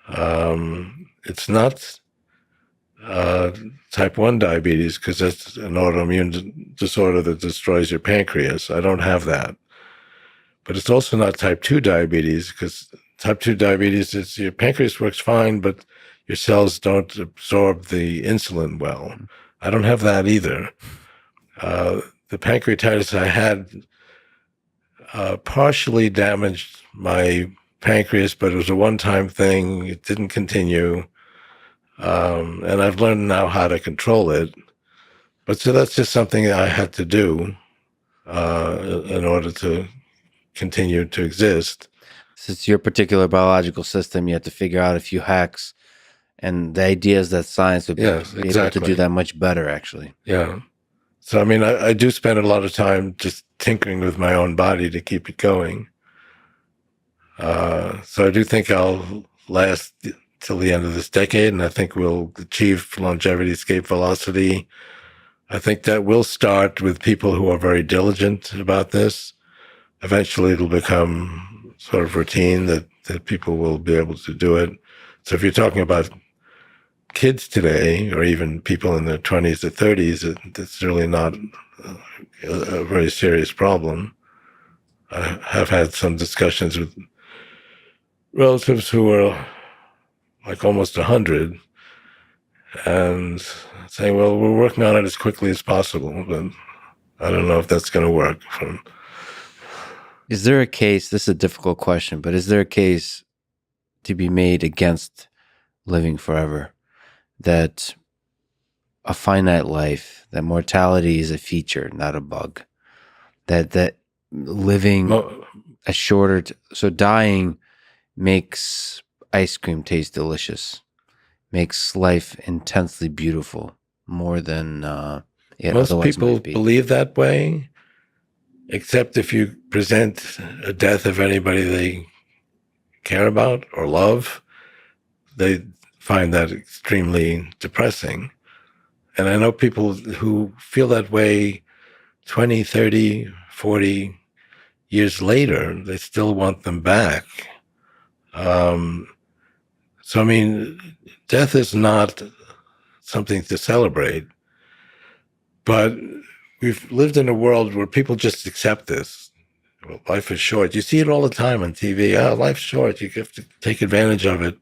Speaker 1: It's not type 1 diabetes, because that's an autoimmune disorder that destroys your pancreas. I don't have that. But it's also not type 2 diabetes, because type 2 diabetes is your pancreas works fine, but your cells don't absorb the insulin well. I don't have that either. The pancreatitis I had partially damaged my pancreas, but it was a one-time thing. It didn't continue. And I've learned now how to control it. But so that's just something I had to do in order to continue to exist.
Speaker 2: Since your particular biological system, you have to figure out a few hacks. And the idea is that science would be able to do that much better, actually.
Speaker 1: Yeah. So, I mean, I do spend a lot of time just tinkering with my own body to keep it going. So I do think I'll last till the end of this decade, and I think we'll achieve longevity, escape velocity I think that will start with people who are very diligent about this. Eventually, it'll become sort of routine that people will be able to do it. So if you're talking about kids today, or even people in their 20s or 30s, it's really not a very serious problem. I have had some discussions with relatives who are like almost 100 and saying, well, we're working on it as quickly as possible, but I don't know if that's going to work.
Speaker 2: Is there a case, this is a difficult question, but is there a case to be made against living forever? That a finite life, that mortality is a feature, not a bug. That living a shorter, so dying makes ice cream taste delicious, makes life intensely beautiful, more than it
Speaker 1: Most
Speaker 2: otherwise
Speaker 1: people
Speaker 2: might be.
Speaker 1: believe that way, except if you present a death of anybody they care about or love, they find that extremely depressing. And I know people who feel that way 20, 30, 40 years later, they still want them back. So, I mean, death is not something to celebrate, but we've lived in a world where people just accept this. Well, life is short. You see it all the time on TV. Oh, life's short. You have to take advantage of it.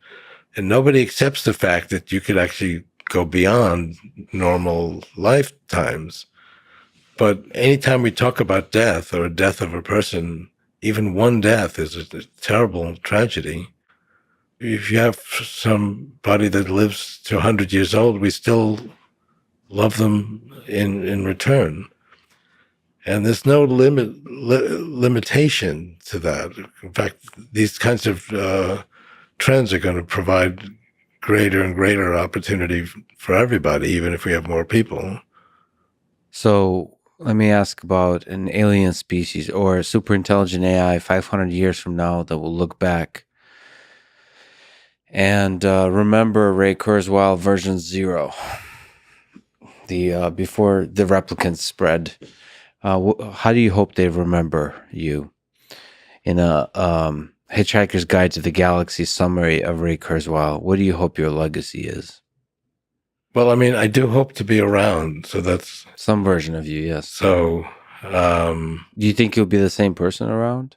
Speaker 1: And nobody accepts the fact that you could actually go beyond normal lifetimes. But anytime we talk about death or a death of a person, even one death is a terrible tragedy. If you have somebody that lives to 100 years old, we still love them in return. And there's no limitation to that. In fact, these kinds of trends are going to provide greater and greater opportunity for everybody, even if we have more people.
Speaker 2: So let me ask about an alien species or a super intelligent AI 500 years from now that will look back and remember Ray Kurzweil version 0, the before the replicants spread. How do you hope they remember you? In a Hitchhiker's Guide to the Galaxy summary of Ray Kurzweil, what do you hope your legacy is?
Speaker 1: Well, I mean, I do hope to be around, so that's
Speaker 2: some version of you, yes.
Speaker 1: So,
Speaker 2: do you think you'll be the same person around?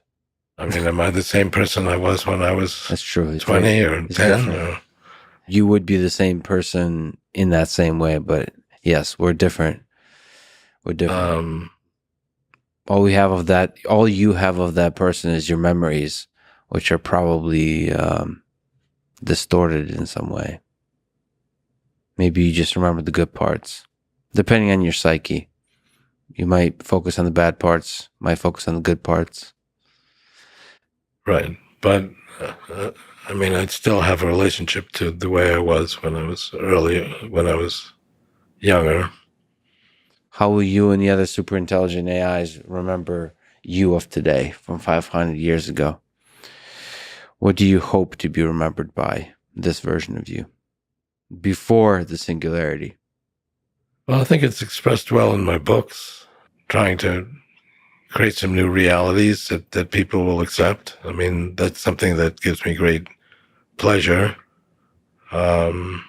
Speaker 1: I mean, am I the same person I was when I was
Speaker 2: That's true.
Speaker 1: 20 or 10? Or?
Speaker 2: You would be the same person in that same way, but yes, we're different. We're different. All you have of that person is your memories, which are probably distorted in some way. Maybe you just remember the good parts, depending on your psyche. You might focus on the bad parts, might focus on the good parts.
Speaker 1: Right. But, I mean, I'd still have a relationship to the way I was when I was younger.
Speaker 2: How will you and the other super intelligent AIs remember you of today from 500 years ago? What do you hope to be remembered by, this version of you, before the singularity?
Speaker 1: Well, I think it's expressed well in my books, trying to create some new realities that people will accept. I mean, that's something that gives me great pleasure and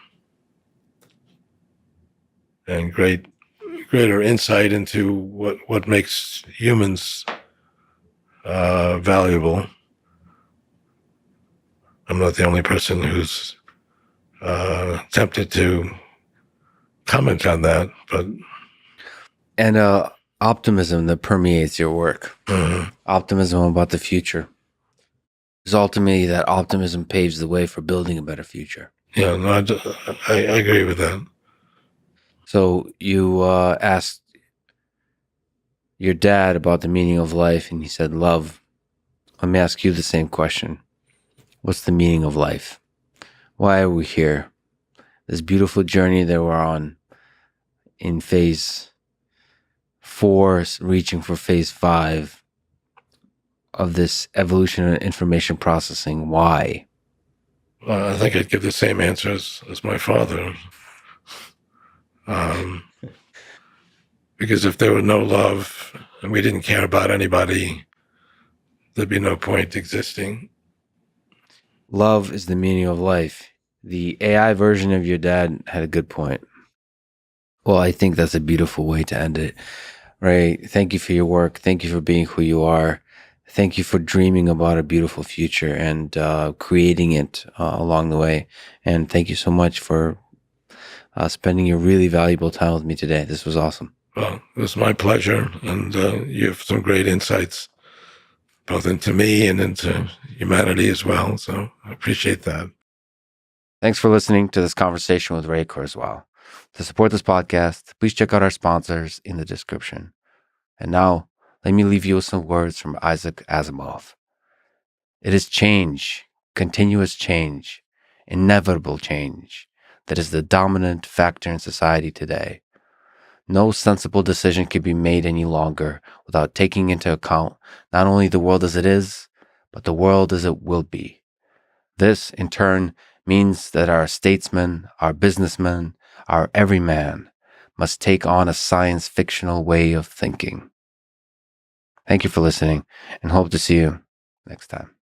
Speaker 1: greater insight into what makes humans valuable. I'm not the only person who's tempted to comment on that, but
Speaker 2: and optimism that permeates your work,
Speaker 1: mm-hmm.
Speaker 2: Optimism about the future, because ultimately that optimism paves the way for building a better future.
Speaker 1: Yeah, no, I agree with that.
Speaker 2: So you asked your dad about the meaning of life, and he said love. Let me ask you the same question. What's the meaning of life? Why are we here? This beautiful journey that we're on in phase 4, reaching for phase 5 of this evolution and information processing. Why?
Speaker 1: Well, I think I'd give the same answer as my father. Because if there were no love and we didn't care about anybody, there'd be no point existing.
Speaker 2: Love is the meaning of life. The AI version of your dad had a good point. Well, I think that's a beautiful way to end it. Ray, thank you for your work. Thank you for being who you are. Thank you for dreaming about a beautiful future and creating it along the way. And thank you so much for spending your really valuable time with me today. This was awesome.
Speaker 1: Well, it was my pleasure. And you have some great insights, both into me and into humanity as well. So I appreciate that.
Speaker 2: Thanks for listening to this conversation with Ray Kurzweil. To support this podcast, please check out our sponsors in the description. And now, let me leave you with some words from Isaac Asimov. It is change, continuous change, inevitable change, that is the dominant factor in society today. No sensible decision can be made any longer without taking into account not only the world as it is, but the world as it will be. This, in turn, means that our statesmen, our businessmen, our everyman must take on a science fictional way of thinking. Thank you for listening and hope to see you next time.